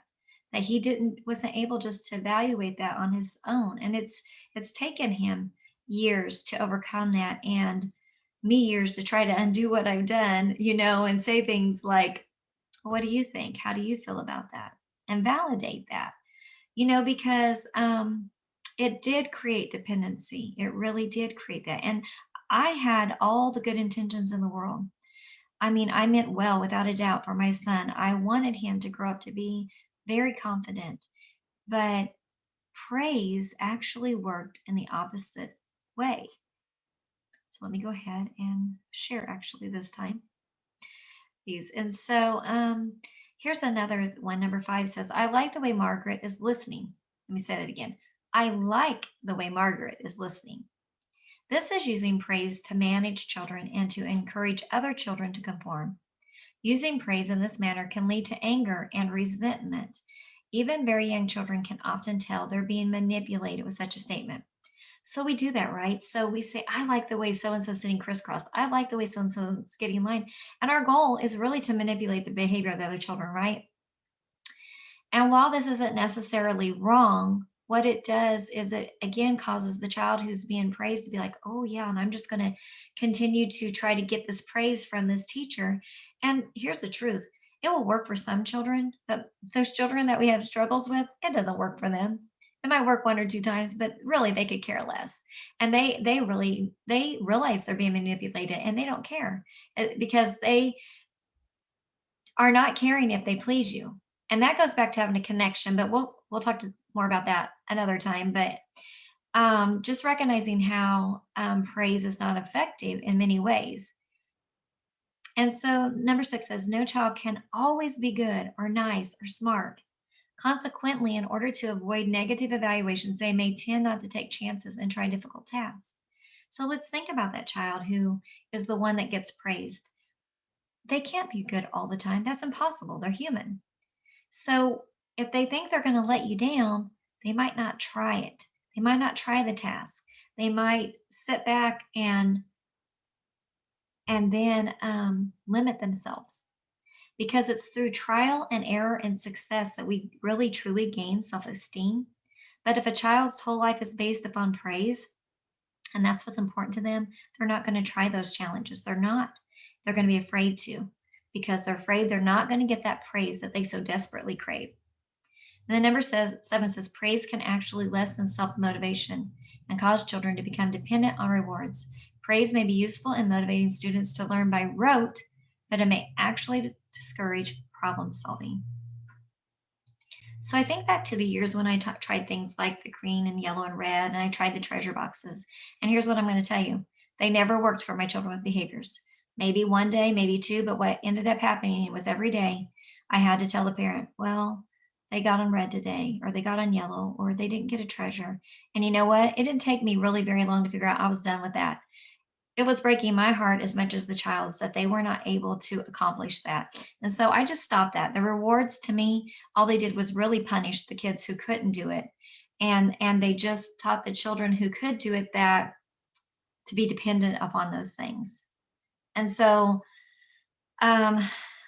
that he didn't wasn't able just to evaluate that on his own. And it's taken him years to overcome that, and me years to try to undo what I've done, and say things like, what do you think? How do you feel about that? And validate that, because it did create dependency. It really did create that. And I had all the good intentions in the world. I mean, I meant well without a doubt for my son. I wanted him to grow up to be very confident, but praise actually worked in the opposite way. So let me go ahead and share actually this time these. And so here's another one. Number 5 says, I like the way Margaret is listening. Let me say that again. I like the way Margaret is listening. This is using praise to manage children and to encourage other children to conform. Using praise in this manner can lead to anger and resentment. Even very young children can often tell they're being manipulated with such a statement. So we do that, right? So we say, I like the way so and so sitting crisscross. I like the way so and so is getting in line. And our goal is really to manipulate the behavior of the other children, right? And while this isn't necessarily wrong, what it does is it again causes the child who's being praised to be like, oh, yeah, and I'm just going to continue to try to get this praise from this teacher. And here's the truth, it will work for some children, but those children that we have struggles with, it doesn't work for them. It might work 1 or 2 times, but really they could care less. And they realize they're being manipulated and they don't care, because they are not caring if they please you. And that goes back to having a connection, but we'll talk more about that another time. But just recognizing how praise is not effective in many ways. And so number 6 says, no child can always be good or nice or smart. Consequently, in order to avoid negative evaluations, they may tend not to take chances and try difficult tasks. So let's think about that child who is the one that gets praised. They can't be good all the time. That's impossible. They're human. So if they think they're going to let you down, they might not try it. They might not try the task. They might sit back and then limit themselves, because it's through trial and error and success that we really truly gain self-esteem. But if a child's whole life is based upon praise, and that's what's important to them, they're not going to try those challenges. They're not. They're going to be afraid to, because they're afraid they're not going to get that praise that they so desperately crave. And then number 7 says, praise can actually lessen self-motivation and cause children to become dependent on rewards. Praise may be useful in motivating students to learn by rote, but it may actually discourage problem solving. So I think back to the years when I tried things like the green and yellow and red, and I tried the treasure boxes. And here's what I'm going to tell you, they never worked for my children with behaviors. Maybe one day, maybe two, but what ended up happening was every day I had to tell the parent, well, they got on red today, or they got on yellow, or they didn't get a treasure. And you know what? It didn't take me really very long to figure out I was done with that. It was breaking my heart as much as the child's that they were not able to accomplish that. And so I just stopped that. The rewards to me, all they did was really punish the kids who couldn't do it. And they just taught the children who could do it that to be dependent upon those things. And so um,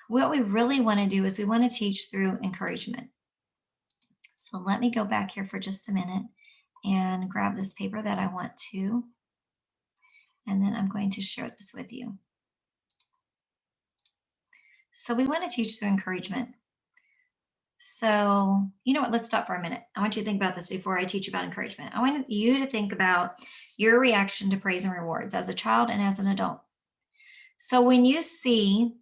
what we really want to do is we want to teach through encouragement. So let me go back here for just a minute and grab this paper that I want to, and then I'm going to share this with you. So we want to teach through encouragement. So, you know what? Let's stop for a minute. I want you to think about this before I teach about encouragement. I want you to think about your reaction to praise and rewards as a child and as an adult. So when you see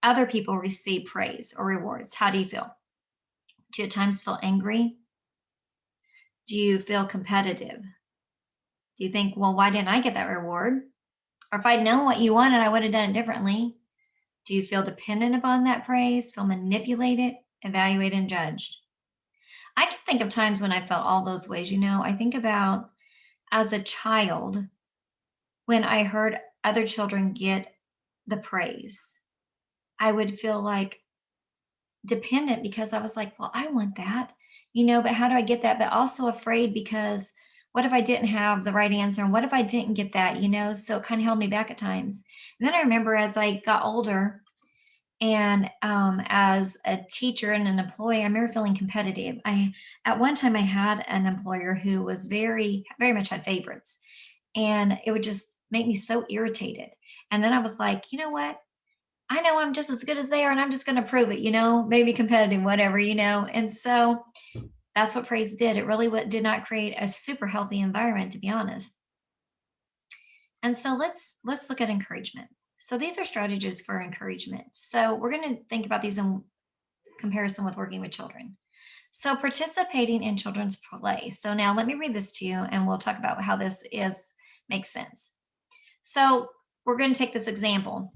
other people receive praise or rewards, how do you feel? Do you at times feel angry? Do you feel competitive? Do you think, well, why didn't I get that reward? Or if I'd known what you wanted, I would have done it differently. Do you feel dependent upon that praise, feel manipulated, evaluated, and judged? I can think of times when I felt all those ways. I think about as a child when I heard other children get the praise, I would feel like dependent because I was like, well, I want that, but how do I get that? But also afraid because what if I didn't have the right answer? And what if I didn't get that, So it kind of held me back at times. And then I remember as I got older and as a teacher and an employee, I remember feeling competitive. At one time I had an employer who was very, very much had favorites, and it would just make me so irritated. And then I was like, you know what? I know I'm just as good as they are, and I'm just going to prove it, maybe competitive, whatever, And so that's what praise did. It really did not create a super healthy environment, to be honest. And so let's look at encouragement. So these are strategies for encouragement. So we're going to think about these in comparison with working with children. So participating in children's play. So now let me read this to you and we'll talk about how this makes sense. So we're going to take this example.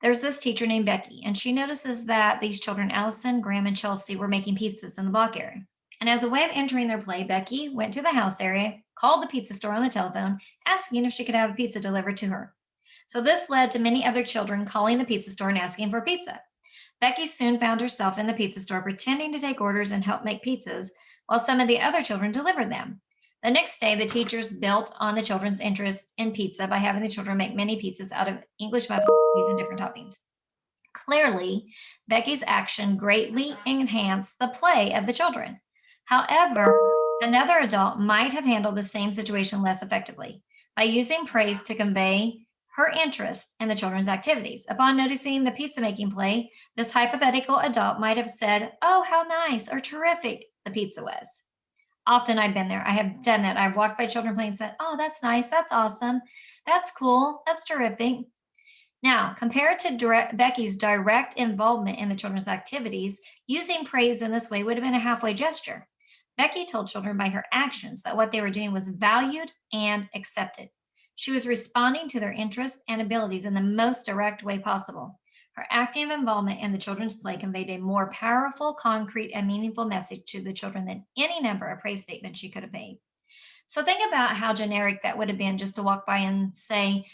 There's this teacher named Becky, and she notices that these children, Allison, Graham, and Chelsea, were making pizzas in the block area. And as a way of entering their play, Becky went to the house area, called the pizza store on the telephone, asking if she could have a pizza delivered to her. So this led to many other children calling the pizza store and asking for pizza. Becky soon found herself in the pizza store pretending to take orders and help make pizzas while some of the other children delivered them. The next day, the teachers built on the children's interest in pizza by having the children make mini pizzas out of English muffin cheese and different toppings. Clearly, Becky's action greatly enhanced the play of the children. However, another adult might have handled the same situation less effectively by using praise to convey her interest in the children's activities. Upon noticing the pizza making play, this hypothetical adult might have said, "Oh, how nice or terrific the pizza was." Often I've been there. I have done that. I've walked by children playing and said, "Oh, that's nice. That's awesome. That's cool. That's terrific." Now, compared to Becky's direct involvement in the children's activities, using praise in this way would have been a halfway gesture. Becky told children by her actions that what they were doing was valued and accepted. She was responding to their interests and abilities in the most direct way possible. Her active involvement in the children's play conveyed a more powerful, concrete, and meaningful message to the children than any number of praise statements she could have made. So think about how generic that would have been just to walk by and say,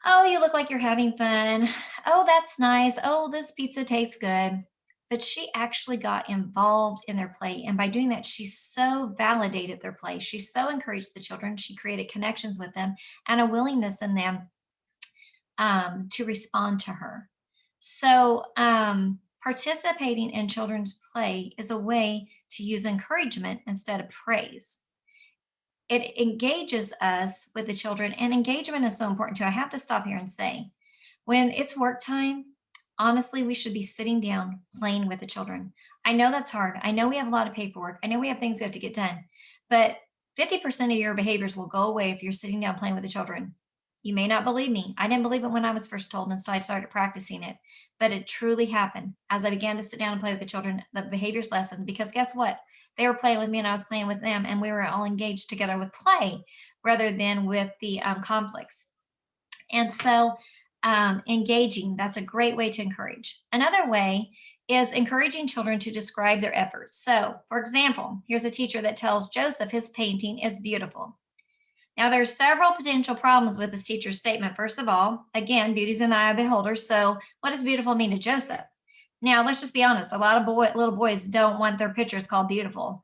"Oh, you look like you're having fun. Oh, that's nice. Oh, this pizza tastes good." But she actually got involved in their play. And by doing that, she so validated their play. She so encouraged the children. She created connections with them and a willingness in them to respond to her. So, participating in children's play is a way to use encouragement instead of praise. It engages us with the children, and engagement is so important too. I have to stop here and say, when it's work time, honestly, we should be sitting down playing with the children. I know that's hard. I know we have a lot of paperwork. I know we have things we have to get done, but 50% of your behaviors will go away if you're sitting down playing with the children. You may not believe me. I didn't believe it when I was first told until I started practicing it, but it truly happened as I began to sit down and play with the children, the behaviors lesson, because guess what? They were playing with me and I was playing with them, and we were all engaged together with play rather than with the conflicts. And so, engaging, that's a great way to encourage. Another way is encouraging children to describe their efforts. So, for example, here's a teacher that tells Joseph his painting is beautiful. Now, there's several potential problems with this teacher's statement. First of all, again, beauty's in the eye of the beholder. So, what does beautiful mean to Joseph? Now, let's just be honest. A lot of little boys don't want their pictures called beautiful,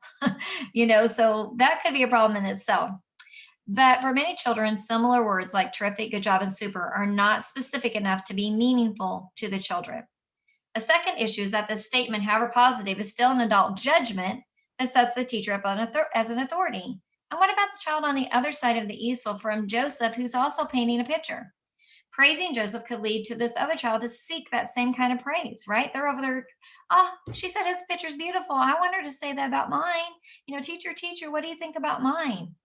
so that could be a problem in itself. But for many children, similar words like terrific, good job, and super are not specific enough to be meaningful to the children. A second issue is that this statement, however positive, is still an adult judgment that sets the teacher up as an authority. And what about the child on the other side of the easel from Joseph, who's also painting a picture? Praising Joseph could lead to this other child to seek that same kind of praise, right? They're over there, oh, she said his picture's beautiful. I want her to say that about mine. Teacher, what do you think about mine?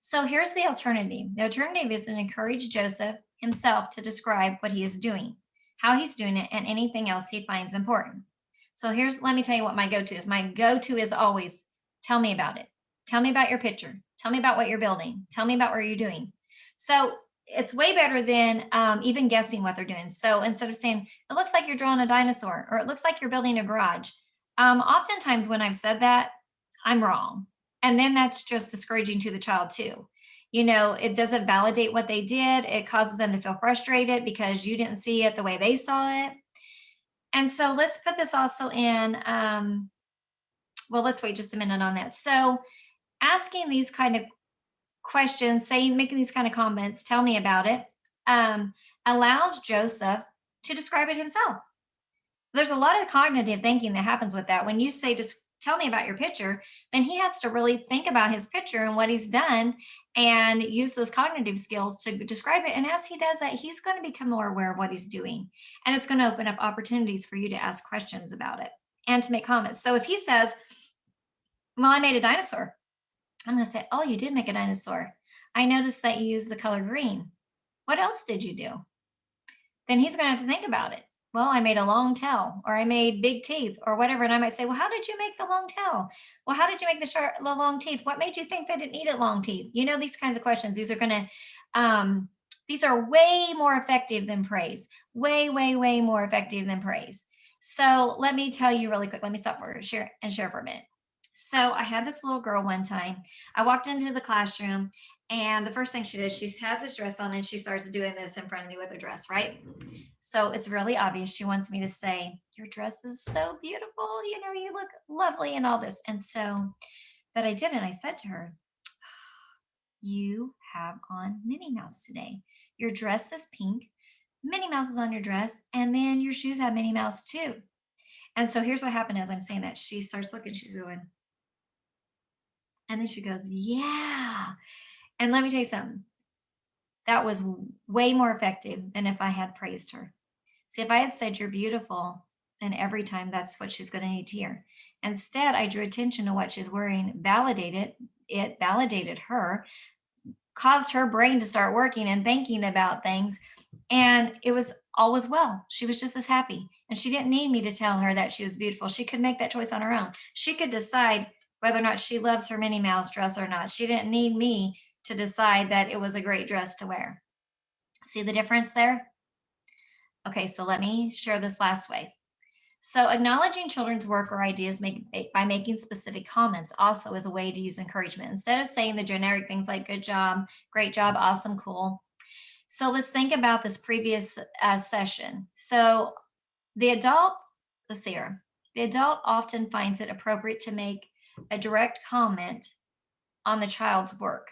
So here's the alternative. The alternative is to encourage Joseph himself to describe what he is doing, how he's doing it, and anything else he finds important. So let me tell you what my go to is. My go to is always tell me about it. Tell me about your picture. Tell me about what you're building. Tell me about what you're doing. So it's way better than even guessing what they're doing. So instead of saying, it looks like you're drawing a dinosaur, or it looks like you're building a garage, oftentimes when I've said that, I'm wrong. And then that's just discouraging to the child too. It doesn't validate what they did. It causes them to feel frustrated because you didn't see it the way they saw it. And so let's put this also in, well, let's wait just a minute on that. So asking these kind of questions, making these kind of comments, tell me about it, allows Joseph to describe it himself. There's a lot of cognitive thinking that happens with that. When you say, just tell me about your picture, then he has to really think about his picture and what he's done and use those cognitive skills to describe it. And as he does that, he's going to become more aware of what he's doing. And it's going to open up opportunities for you to ask questions about it and to make comments. So if he says, well, I made a dinosaur, I'm going to say, oh, you did make a dinosaur. I noticed that you used the color green. What else did you do? Then he's going to have to think about it. Well, I made a long tail, or I made big teeth, or whatever. And I might say, well, how did you make the long tail? Well, how did you make the long teeth? What made you think that it needed long teeth? These kinds of questions. These are way more effective than praise. Way, way, way more effective than praise. So let me tell you really quick. Let me stop for share for a minute. So I had this little girl one time. I walked into the classroom, and the first thing she did, she has this dress on and she starts doing this in front of me with her dress, right? So it's really obvious. She wants me to say, your dress is so beautiful. You look lovely and all this. And so, but I didn't. I said to her, you have on Minnie Mouse today. Your dress is pink. Minnie Mouse is on your dress. And then your shoes have Minnie Mouse too. And so here's what happened as I'm saying that. She starts looking, she's going, and then she goes, yeah. And let me tell you something. That was way more effective than if I had praised her. See, if I had said you're beautiful, then every time that's what she's going to need to hear. Instead, I drew attention to what she's wearing, validated her, caused her brain to start working and thinking about things. And it was all was well. She was just as happy. And she didn't need me to tell her that she was beautiful. She could make that choice on her own. She could decide whether or not she loves her Minnie Mouse dress or not. She didn't need me to decide that it was a great dress to wear. See the difference there? Okay, so let me share this last way. So acknowledging children's work or ideas by making specific comments also is a way to use encouragement. Instead of saying the generic things like good job, great job, awesome, cool. So let's think about this previous session. So the adult often finds it appropriate to make a direct comment on the child's work.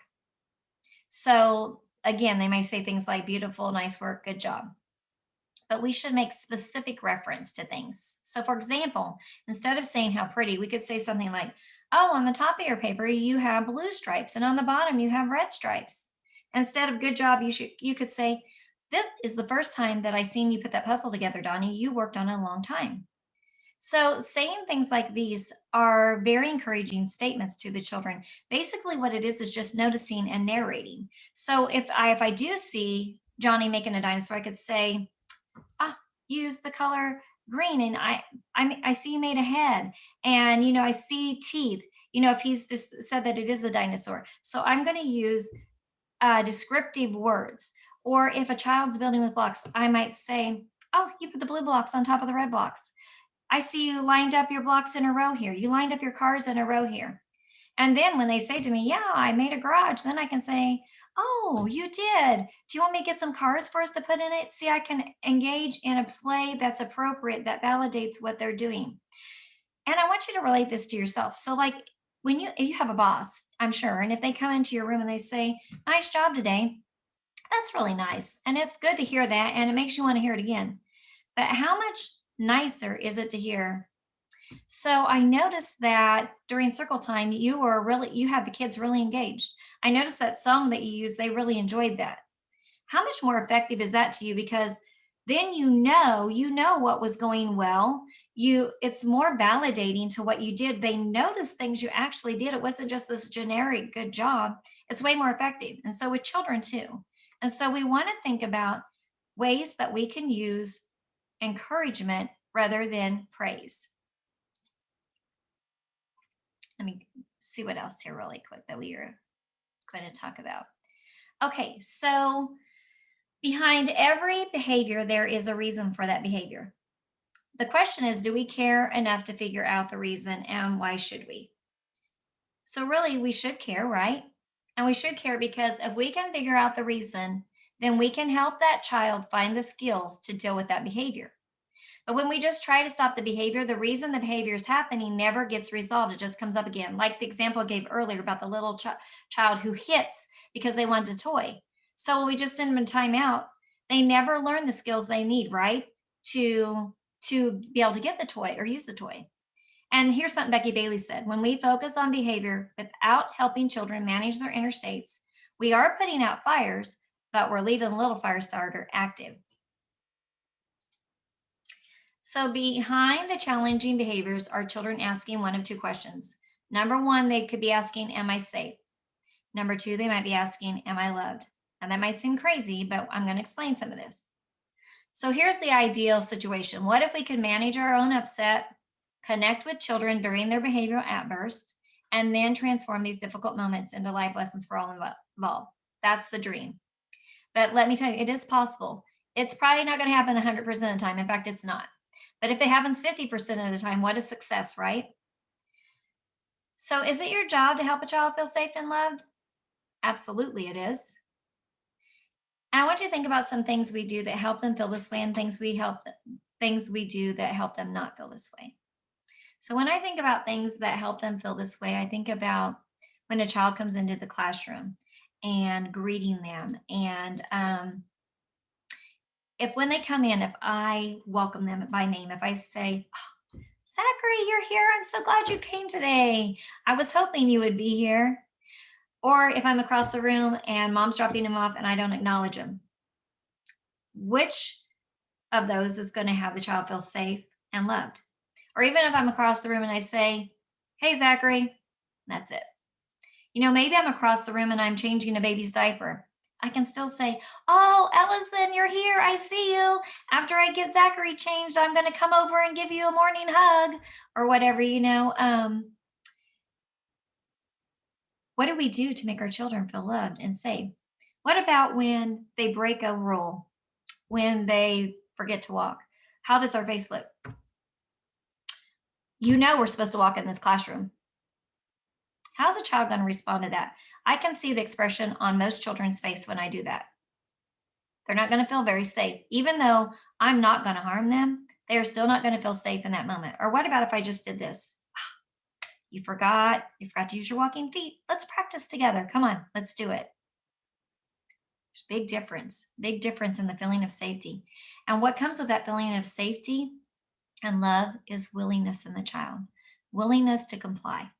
So again, they may say things like beautiful, nice work, good job. But we should make specific reference to things. So for example, instead of saying how pretty, we could say something like, oh, on the top of your paper, you have blue stripes, and on the bottom, you have red stripes. Instead of good job, you could say, this is the first time that I seen you put that puzzle together, Donnie. You worked on it a long time. So, saying things like these are very encouraging statements to the children. Basically, what it is just noticing and narrating. So, if I do see Johnny making a dinosaur, I could say, "Ah, use the color green, and I see you made a head, and I see teeth." If he's just said that it is a dinosaur, so I'm going to use descriptive words. Or if a child's building with blocks, I might say, "Oh, you put the blue blocks on top of the red blocks. I see you lined up your blocks in a row here. You lined up your cars in a row here." And then when they say to me, "Yeah, I made a garage," then I can say, "Oh, you did. Do you want me to get some cars for us to put in it?" See, I can engage in a play that's appropriate, that validates what they're doing. And I want you to relate this to yourself. So, like, when you have a boss, I'm sure, and if they come into your room and they say, "Nice job today," that's really nice. And it's good to hear that, and it makes you want to hear it again. But how much nicer is it to hear, "So I noticed that during circle time, you had the kids really engaged. I noticed that song that you used, they really enjoyed that." How much more effective is that to you? Because then you know what was going well. It's more validating to what you did. They noticed things you actually did. It wasn't just this generic good job. It's way more effective. And so with children too. And so we want to think about ways that we can use encouragement rather than praise. Let me see what else here really quick that we are going to talk about. Okay, so behind every behavior, there is a reason for that behavior. The question is, do we care enough to figure out the reason, and why should we? So, really, we should care, right? And we should care because if we can figure out the reason, then we can help that child find the skills to deal with that behavior. But when we just try to stop the behavior, the reason the behavior is happening never gets resolved. It just comes up again. Like the example I gave earlier about the little child who hits because they wanted a toy. So when we just send them in timeout, they never learn the skills they need, right? To be able to get the toy or use the toy. And here's something Becky Bailey said: when we focus on behavior without helping children manage their inner states, we are putting out fires, but we're leaving the little fire starter active. So, behind the challenging behaviors are children asking one of two questions. Number one, they could be asking, "Am I safe?" Number two, they might be asking, "Am I loved?" And that might seem crazy, but I'm going to explain some of this. So, here's the ideal situation: what if we could manage our own upset, connect with children during their behavioral outburst, and then transform these difficult moments into life lessons for all involved? That's the dream. But let me tell you, it is possible. It's probably not going to happen 100% of the time. In fact, it's not. But if it happens 50% of the time, what is success, right? So is it your job to help a child feel safe and loved? Absolutely, it is. And I want you to think about some things we do that help them feel this way, and things we do that help them not feel this way. So when I think about things that help them feel this way, I think about when a child comes into the classroom and greeting them. And if when they come in, if I welcome them by name, if I say, "Oh, Zachary, you're here. I'm so glad you came today. I was hoping you would be here." Or if I'm across the room and mom's dropping him off and I don't acknowledge him, which of those is going to have the child feel safe and loved? Or even if I'm across the room and I say, "Hey, Zachary," that's it. Maybe I'm across the room and I'm changing a baby's diaper. I can still say, "Oh, Ellison, you're here. I see you. After I get Zachary changed, I'm going to come over and give you a morning hug," or whatever. What do we do to make our children feel loved and safe? What about when they break a rule, when they forget to walk? How does our face look? We're supposed to walk in this classroom. How's a child going to respond to that? I can see the expression on most children's face when I do that. They're not going to feel very safe. Even though I'm not going to harm them, they are still not going to feel safe in that moment. Or what about if I just did this? You forgot to use your walking feet. Let's practice together. Come on, let's do it. There's big difference in the feeling of safety. And what comes with that feeling of safety and love is willingness in the child, willingness to comply.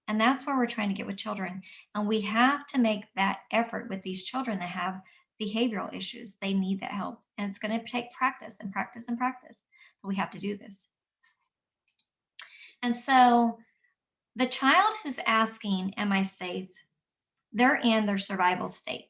And that's where we're trying to get with children. And we have to make that effort with these children that have behavioral issues. They need that help. And it's going to take practice and practice and practice. But we have to do this. And so the child who's asking, am I safe? They're in their survival state.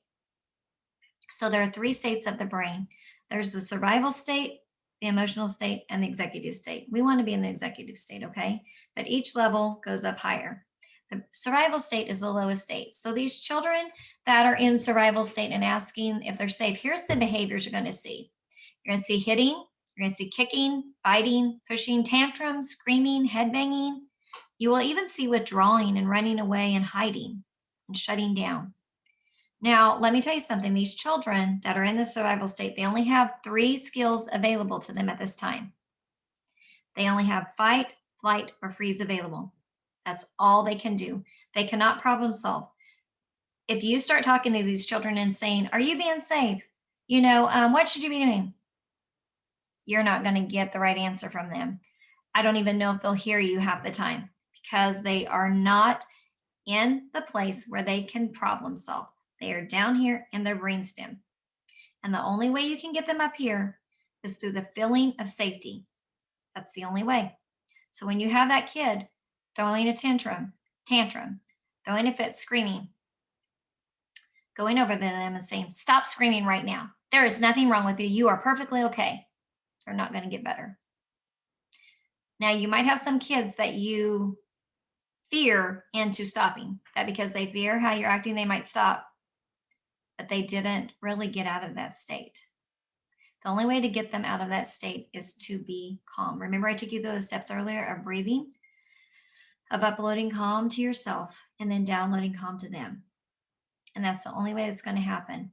So there are three states of the brain. There's the survival state, the emotional state, and the executive state. We want to be in the executive state, okay? But each level goes up higher. The survival state is the lowest state. So these children that are in survival state and asking if they're safe, here's the behaviors you're going to see. You're going to see hitting, you're going to see kicking, biting, pushing, tantrums, screaming, head banging. You will even see withdrawing and running away and hiding and shutting down. Now, let me tell you something. These children that are in the survival state, they only have three skills available to them at this time. They only have fight, flight, or freeze available. That's all they can do. They cannot problem solve. If you start talking to these children and saying, are you being safe? What should you be doing? You're not going to get the right answer from them. I don't even know if they'll hear you half the time because they are not in the place where they can problem solve. They are down here in their brainstem. And the only way you can get them up here is through the feeling of safety. That's the only way. So when you have that kid throwing a tantrum, throwing a fit, screaming, going over to them and saying, stop screaming right now. There is nothing wrong with you. You are perfectly okay. They're not going to get better. Now, you might have some kids that you fear into stopping, that because they fear how you're acting, they might stop, but they didn't really get out of that state. The only way to get them out of that state is to be calm. Remember, I took you through the steps earlier of breathing, of uploading calm to yourself, and then downloading calm to them. And that's the only way it's going to happen.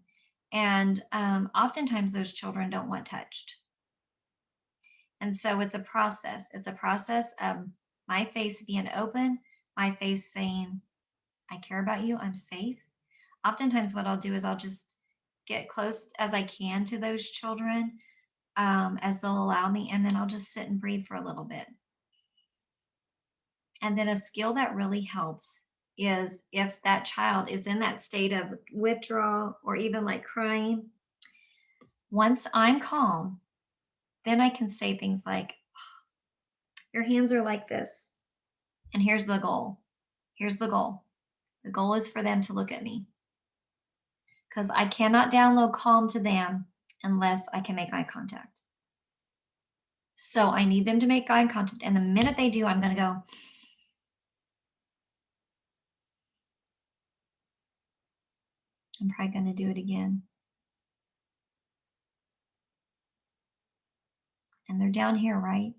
And oftentimes those children don't want touched. And so it's a process. It's a process of my face being open, my face saying, I care about you, I'm safe. Oftentimes what I'll do is I'll just get close as I can to those children as they'll allow me, and then I'll just sit and breathe for a little bit. And then a skill that really helps is if that child is in that state of withdrawal or even like crying, once I'm calm, then I can say things like, your hands are like this. And here's the goal. Here's the goal. The goal is for them to look at me. Because I cannot download calm to them unless I can make eye contact. So I need them to make eye contact. And the minute they do, I'm going to go, I'm probably going to do it again. And they're down here, right?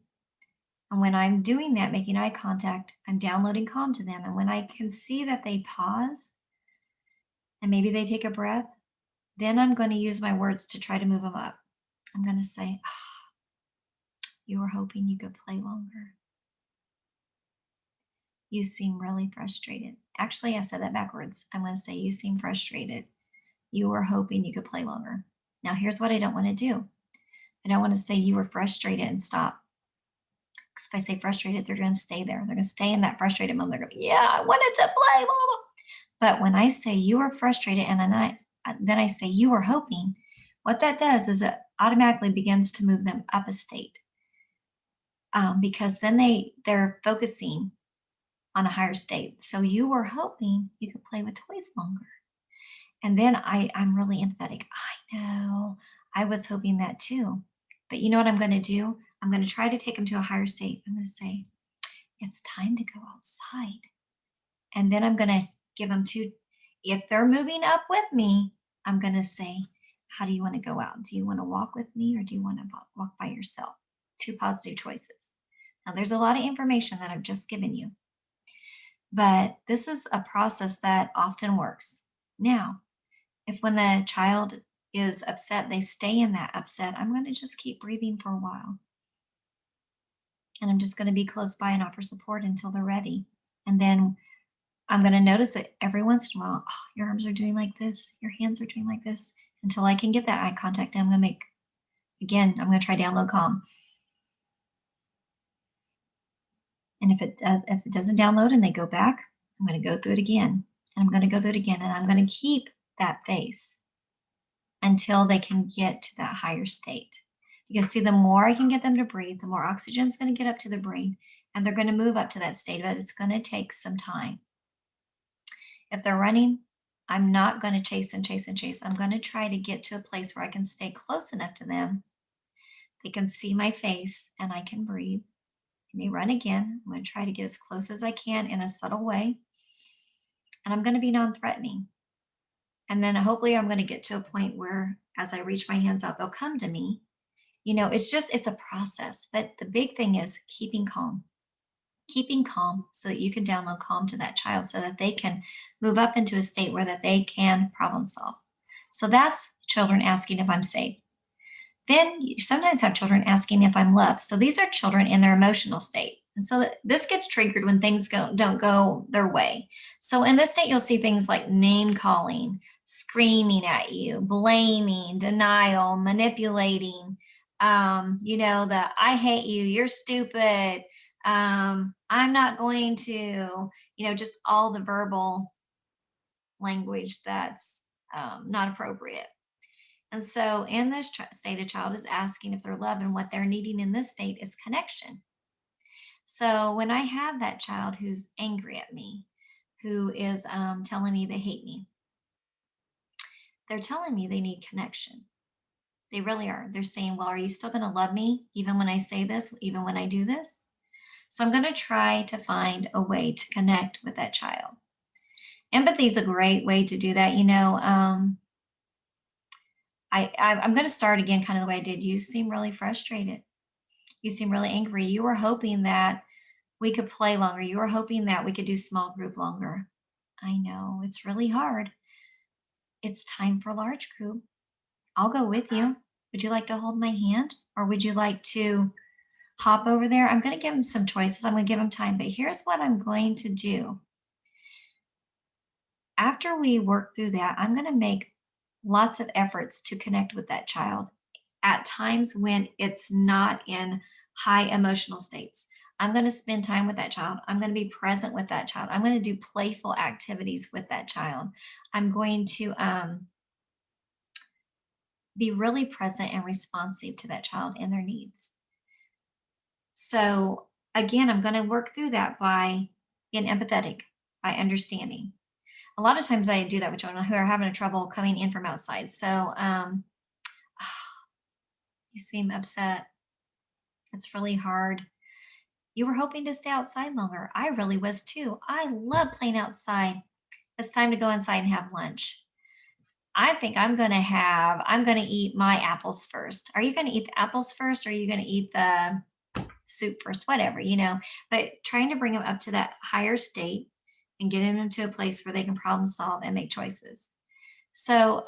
And when I'm doing that, making eye contact, I'm downloading calm to them. And when I can see that they pause and maybe they take a breath, then I'm going to use my words to try to move them up. I'm going to say, you were hoping you could play longer. You seem really frustrated. Actually, I said that backwards. I'm going to say, you seem frustrated. You were hoping you could play longer. Now, here's what I don't want to do. I don't want to say you were frustrated and stop. Because if I say frustrated, they're going to stay there. They're going to stay in that frustrated moment. They're going to be, yeah, I wanted to play, blah, blah. But when I say you were frustrated and then I say you were hoping, what that does is it automatically begins to move them up a state. Because then they're focusing on a higher state. So you were hoping you could play with toys longer. And then I'm really empathetic. I know, I was hoping that too. But you know what I'm going to do? I'm going to try to take them to a higher state. I'm going to say, it's time to go outside. And then I'm going to give them if they're moving up with me, I'm going to say, how do you want to go out? Do you want to walk with me or do you want to walk by yourself? Two positive choices. Now, there's a lot of information that I've just given you, but this is a process that often works. Now, if when the child is upset, they stay in that upset, I'm going to just keep breathing for a while. And I'm just going to be close by and offer support until they're ready. And then I'm going to notice it every once in a while. Oh, your arms are doing like this. Your hands are doing like this until I can get that eye contact. And I'm going to try download calm. And if it doesn't download and they go back, I'm going to go through it again. And I'm going to go through it again. And I'm going to keep that face until they can get to that higher state. Because see, the more I can get them to breathe, the more oxygen is going to get up to the brain. and they're going to move up to that state, but it's going to take some time. If they're running, I'm not going to chase and chase and chase. I'm going to try to get to a place where I can stay close enough to them. They can see my face and I can breathe. And they run again. I'm going to try to get as close as I can in a subtle way. And I'm going to be non-threatening. And then hopefully I'm going to get to a point where as I reach my hands out, they'll come to me. It's a process. But the big thing is keeping calm so that you can download calm to that child so that they can move up into a state where that they can problem solve. So that's children asking if I'm safe. Then you sometimes have children asking if I'm loved. So these are children in their emotional state. And so this gets triggered when things don't go their way. So in this state, you'll see things like name calling, screaming at you, blaming, denial, manipulating, the I hate you, you're stupid, I'm not going to, just all the verbal language that's not appropriate. And so in this state, a child is asking if they're loved, and what they're needing in this state is connection. So when I have that child who's angry at me, who is telling me they hate me, they're telling me they need connection. They really are. They're saying, well, are you still going to love me even when I say this, even when I do this? So I'm going to try to find a way to connect with that child. Empathy is a great way to do that. I'm going to start again kind of the way I did. You seem really frustrated. You seem really angry. You were hoping that we could play longer. You were hoping that we could do small group longer. I know it's really hard. It's time for large group. I'll go with you. Would you like to hold my hand, or would you like to hop over there? I'm going to give them some choices. I'm going to give them time, but here's what I'm going to do. After we work through that, I'm going to make lots of efforts to connect with that child at times when it's not in high emotional states. I'm going to spend time with that child. I'm going to be present with that child. I'm going to do playful activities with that child. I'm going to be really present and responsive to that child and their needs. So again, I'm going to work through that by being empathetic, by understanding. A lot of times I do that with children who are having trouble coming in from outside. So you seem upset. It's really hard. You were hoping to stay outside longer. I really was too. I love playing outside. It's time to go inside and have lunch. I think I'm going to eat my apples first. Are you going to eat the apples first, or are you going to eat the soup first? Whatever, but trying to bring them up to that higher state and get them into a place where they can problem solve and make choices. So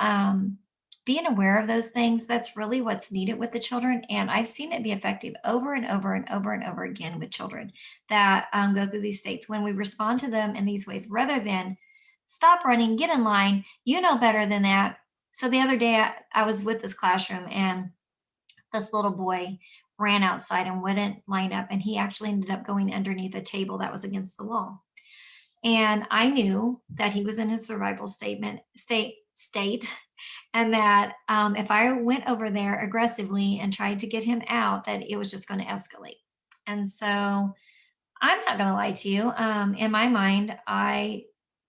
being aware of those things, that's really what's needed with the children. And I've seen it be effective over and over and over and over again with children that go through these states when we respond to them in these ways, rather than stop running, get in line, you know better than that. So the other day I was with this classroom, and this little boy ran outside and wouldn't line up, and he actually ended up going underneath a table that was against the wall. And I knew that he was in his survival state, and that if I went over there aggressively and tried to get him out, that it was just going to escalate. And so I'm not going to lie to you. In my mind,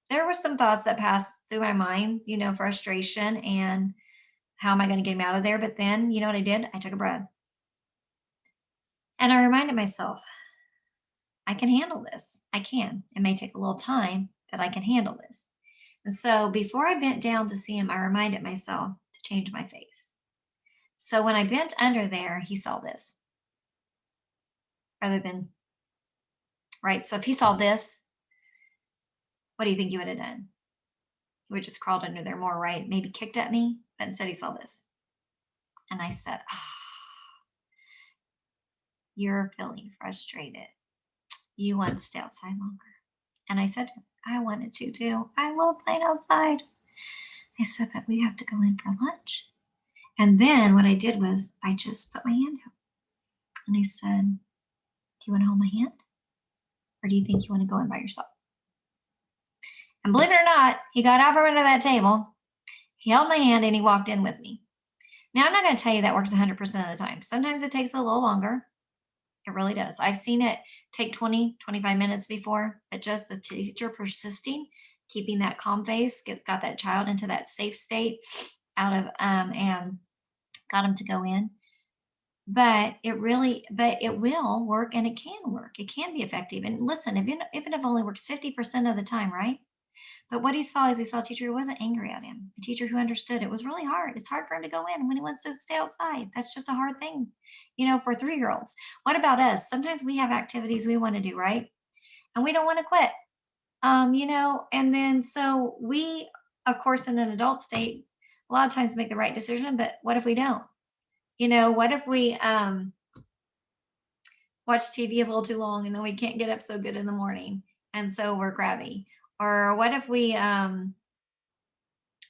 there were some thoughts that passed through my mind, frustration and how am I going to get him out of there? But then, you know what I did? I took a breath. And I reminded myself, I can handle this. I can. It may take a little time, but I can handle this. And so before I bent down to see him, I reminded myself to change my face. So when I bent under there, he saw this. Right? So if he saw this, what do you think he would have done? He would have just crawled under there more, right? Maybe kicked at me, but instead he saw this. And I said, you're feeling frustrated. You want to stay outside longer. And I said to him, I wanted to too. I love playing outside. I said, but we have to go in for lunch. And then what I did was I just put my hand out. And I said, do you want to hold my hand? Or do you think you want to go in by yourself? And believe it or not, he got out from under that table. He held my hand and he walked in with me. Now, I'm not going to tell you that works 100% of the time. Sometimes it takes a little longer. It really does. I've seen it take 20, 25 minutes before, but just the teacher persisting, keeping that calm face, got that child into that safe state out of, and got them to go in. But it will work and it can work. It can be effective. And listen, if it only works 50% of the time, right? But what he saw is he saw a teacher who wasn't angry at him, a teacher who understood it was really hard. It's hard for him to go in when he wants to stay outside. That's just a hard thing, for 3-year-olds. What about us? Sometimes we have activities we want to do, right? And we don't want to quit. And then so we, of course, in an adult state, a lot of times make the right decision, but what if we don't? What if we watch TV a little too long and then we can't get up so good in the morning and so we're grabby? Or what if we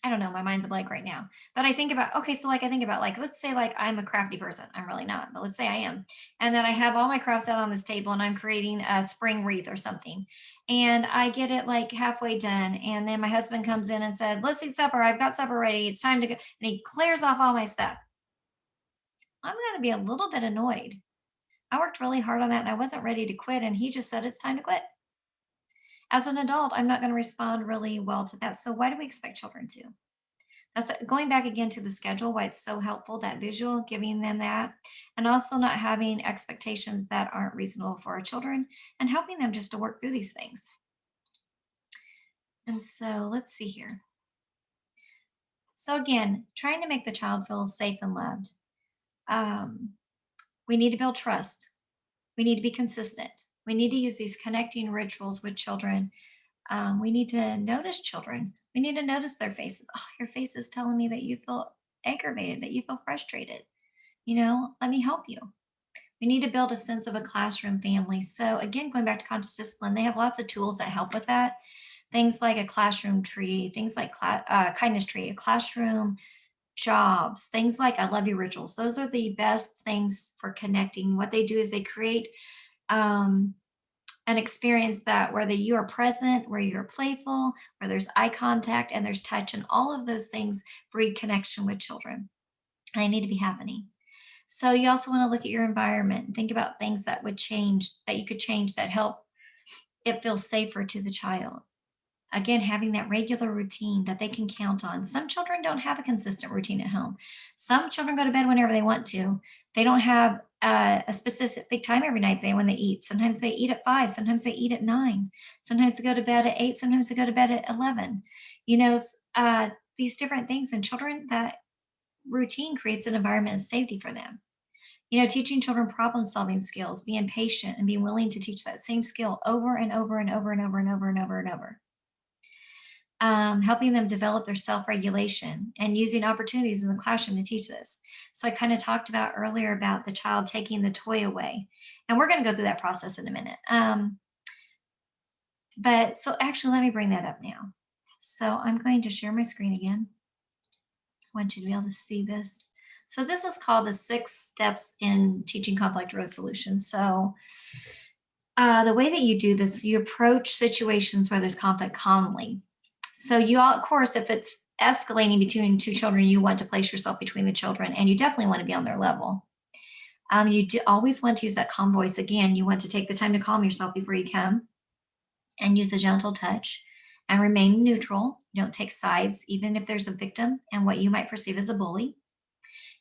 I don't know, my mind's a blank right now. But I think about, okay, so like I think about, like, let's say like I'm a crafty person. I'm really not, but let's say I am. And then I have all my crafts out on this table and I'm creating a spring wreath or something. And I get it like halfway done. And then my husband comes in and said, let's eat supper. I've got supper ready. It's time to go. And he clears off all my stuff. I'm going to be a little bit annoyed. I worked really hard on that and I wasn't ready to quit. And he just said, it's time to quit. As an adult, I'm not going to respond really well to that. So why do we expect children to? That's going back again to the schedule, why it's so helpful, that visual, giving them that, and also not having expectations that aren't reasonable for our children and helping them just to work through these things. And so let's see here. So again, trying to make the child feel safe and loved. We need to build trust. We need to be consistent. We need to use these connecting rituals with children. We need to notice children. We need to notice their faces. Oh, your face is telling me that you feel aggravated, that you feel frustrated. Let me help you. We need to build a sense of a classroom family. So, again, going back to conscious discipline, they have lots of tools that help with that. Things like a classroom tree, things like kindness tree, a classroom jobs, things like I love you rituals. Those are the best things for connecting. What they do is they create um, an experience that whether you are present, where you're playful, where there's eye contact and there's touch, and all of those things breed connection with children. And they need to be happening. So you also want to look at your environment and think about things that would change, that you could change that help it feel safer to the child. Again, having that regular routine that they can count on. Some children don't have a consistent routine at home. Some children go to bed whenever they want to. They don't have a specific time every night when they eat. Sometimes they eat at 5. Sometimes they eat at 9. Sometimes they go to bed at 8. Sometimes they go to bed at 11. These different things. And children, that routine creates an environment of safety for them. Teaching children problem solving skills, being patient and being willing to teach that same skill over and over and over and over and over and over and over. Helping them develop their self-regulation and using opportunities in the classroom to teach this. So I kind of talked about earlier about the child taking the toy away, and we're going to go through that process in a minute. But so actually, let me bring that up now. So I'm going to share my screen again. I want you to be able to see this. So this is called the 6 steps in teaching conflict resolution. So the way that you do this, you approach situations where there's conflict calmly. So of course, if it's escalating between 2 children, you want to place yourself between the children, and you definitely want to be on their level. You always want to use that calm voice. Again, you want to take the time to calm yourself before you come and use a gentle touch and remain neutral. You don't take sides, even if there's a victim and what you might perceive as a bully.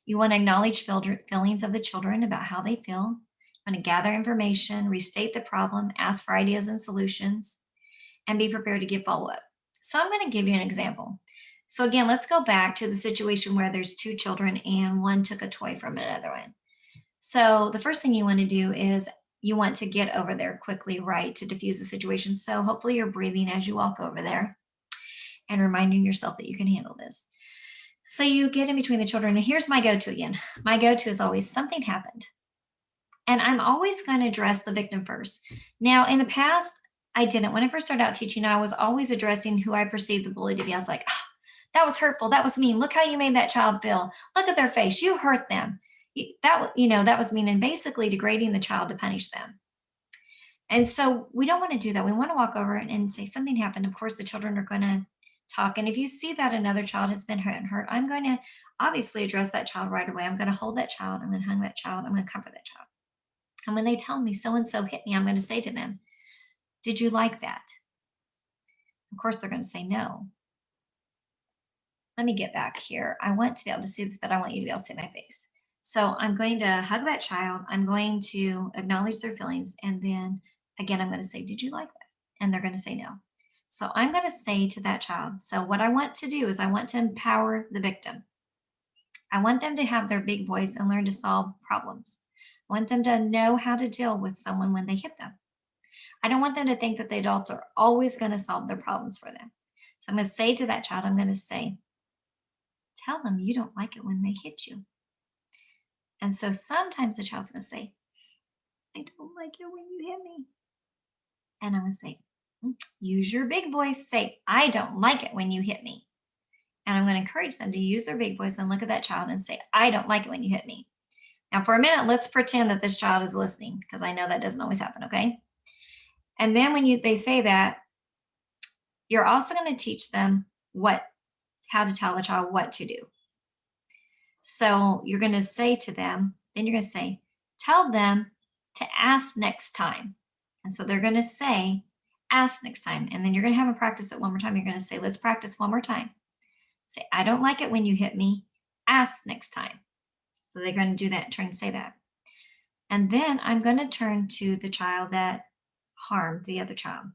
You want to acknowledge feelings of the children about how they feel. You want to gather information, restate the problem, ask for ideas and solutions, and be prepared to give follow-up. So I'm going to give you an example. So again, let's go back to the situation where there's 2 children and one took a toy from another one. So the first thing you want to do is you want to get over there quickly, right, to diffuse the situation. So hopefully you're breathing as you walk over there and reminding yourself that you can handle this. So you get in between the children, and here's my go-to again. My go-to is always something happened. And I'm always going to address the victim first. Now, in the past, I didn't. When I first started out teaching, I was always addressing who I perceived the bully to be. I was like, oh, that was hurtful. That was mean. Look how you made that child feel. Look at their face. You hurt them. That was mean, and basically degrading the child to punish them. And so we don't want to do that. We want to walk over and say something happened. Of course, the children are going to talk. And if you see that another child has been hurt, I'm going to obviously address that child right away. I'm going to hold that child. I'm going to hug that child. I'm going to comfort that child. And when they tell me so and so hit me, I'm going to say to them, did you like that? Of course, they're going to say no. Let me get back here. I want to be able to see this, but I want you to be able to see my face. So I'm going to hug that child. I'm going to acknowledge their feelings. And then again, I'm going to say, did you like that? And they're going to say no. So I'm going to say to that child, so what I want to do is I want to empower the victim. I want them to have their big voice and learn to solve problems. I want them to know how to deal with someone when they hit them. I don't want them to think that the adults are always going to solve their problems for them. So I'm going to say to that child, I'm going to say, tell them you don't like it when they hit you. And so sometimes the child's going to say, I don't like it when you hit me. And I'm going to say, use your big voice. Say, I don't like it when you hit me. And I'm going to encourage them to use their big voice and look at that child and say, I don't like it when you hit me. Now, for a minute, let's pretend that this child is listening, because I know that doesn't always happen, okay? And then when they say that, you're also going to teach them how to tell a child what to do. So you're going to say to them, then you're going to say, tell them to ask next time. And so they're going to say, ask next time. And then you're going to have them practice it one more time. You're going to say, let's practice one more time. Say, I don't like it when you hit me. Ask next time. So they're going to do that, turn and say that. And then I'm going to turn to the child that harmed the other child.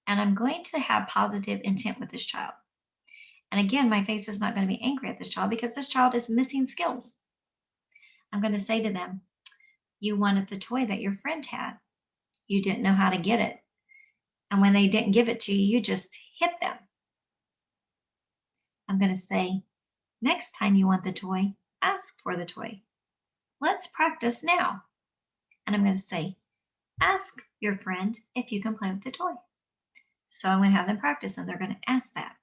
And I'm going to have positive intent with this child. And again, my face is not going to be angry at this child because this child is missing skills. I'm going to say to them, you wanted the toy that your friend had. You didn't know how to get it. And when they didn't give it to you, you just hit them. I'm going to say, next time you want the toy, ask for the toy. Let's practice now. And I'm going to say, ask your friend if you can play with the toy. So I'm going to have them practice and they're going to ask that.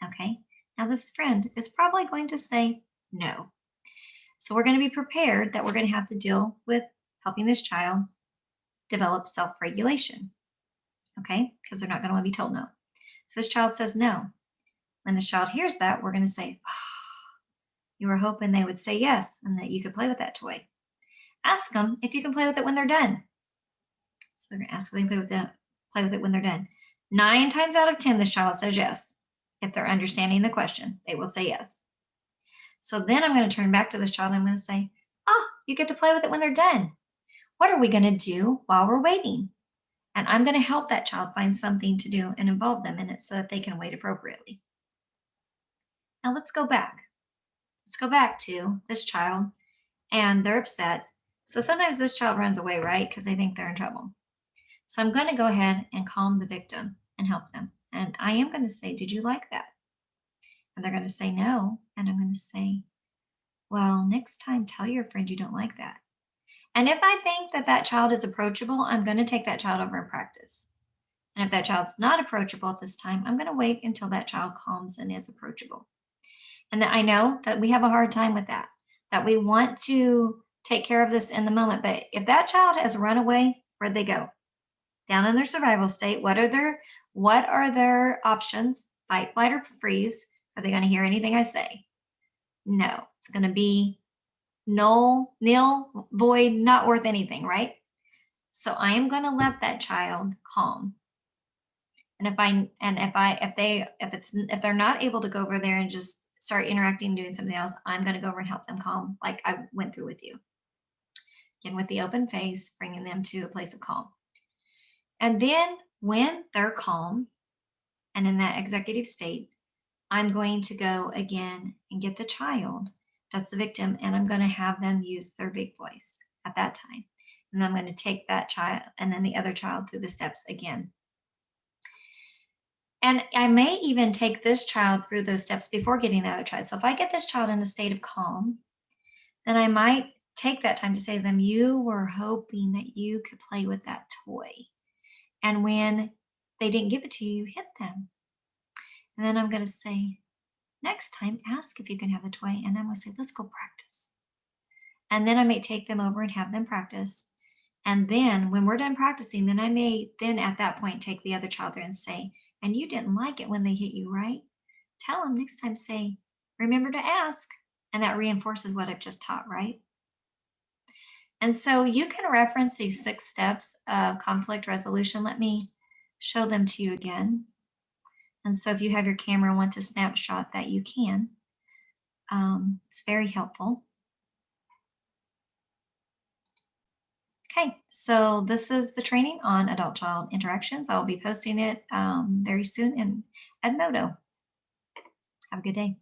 Okay. Now this friend is probably going to say no. So we're going to be prepared that we're going to have to deal with helping this child develop self-regulation. Okay. Because they're not going to want to be told no. So this child says no. When this child hears that, we're going to say, oh, you were hoping they would say yes and that you could play with that toy. Ask them if you can play with it when they're done. So they're going to ask if they can play with it when they're done. 9 times out of 10, this child says yes. If they're understanding the question, they will say yes. So then I'm going to turn back to this child and I'm going to say, you get to play with it when they're done. What are we going to do while we're waiting? And I'm going to help that child find something to do and involve them in it so that they can wait appropriately. Now let's go back. Let's go back to this child and they're upset. So sometimes this child runs away, right? Because they think they're in trouble. So I'm going to go ahead and calm the victim and help them. And I am going to say, did you like that? And they're going to say no. And I'm going to say, well, next time, tell your friend you don't like that. And if I think that that child is approachable, I'm going to take that child over and practice. And if that child's not approachable at this time, I'm going to wait until that child calms and is approachable. And that I know that we have a hard time with that we want to take care of this in the moment. But if that child has run away, where'd they go? Down in their survival state. What are their options? Fight, flight, or freeze. Are they going to hear anything I say? No. It's going to be null, nil, void, not worth anything, right? So I am going to let that child calm. And if they're not able to go over there and just start interacting, doing something else, I'm going to go over and help them calm, like I went through with you. Again, with the open face, bringing them to a place of calm. And then when they're calm and in that executive state, I'm going to go again and get the child, that's the victim, and I'm going to have them use their big voice at that time. And I'm going to take that child and then the other child through the steps again. And I may even take this child through those steps before getting the other child. So if I get this child in a state of calm, then I might take that time to say to them, you were hoping that you could play with that toy. And when they didn't give it to you, you hit them. And then I'm going to say, next time, ask if you can have the toy. And then I'm going to say, let's go practice. And then I may take them over and have them practice. And then when we're done practicing, then I may then at that point take the other child there and say, and you didn't like it when they hit you, right? Tell them next time, say, remember to ask. And that reinforces what I've just taught, right? And so you can reference these 6 steps of conflict resolution. Let me show them to you again. And so if you have your camera and want to snapshot that, you can. It's very helpful. Okay, so this is the training on adult-child interactions. I'll be posting it very soon in Edmodo. Have a good day.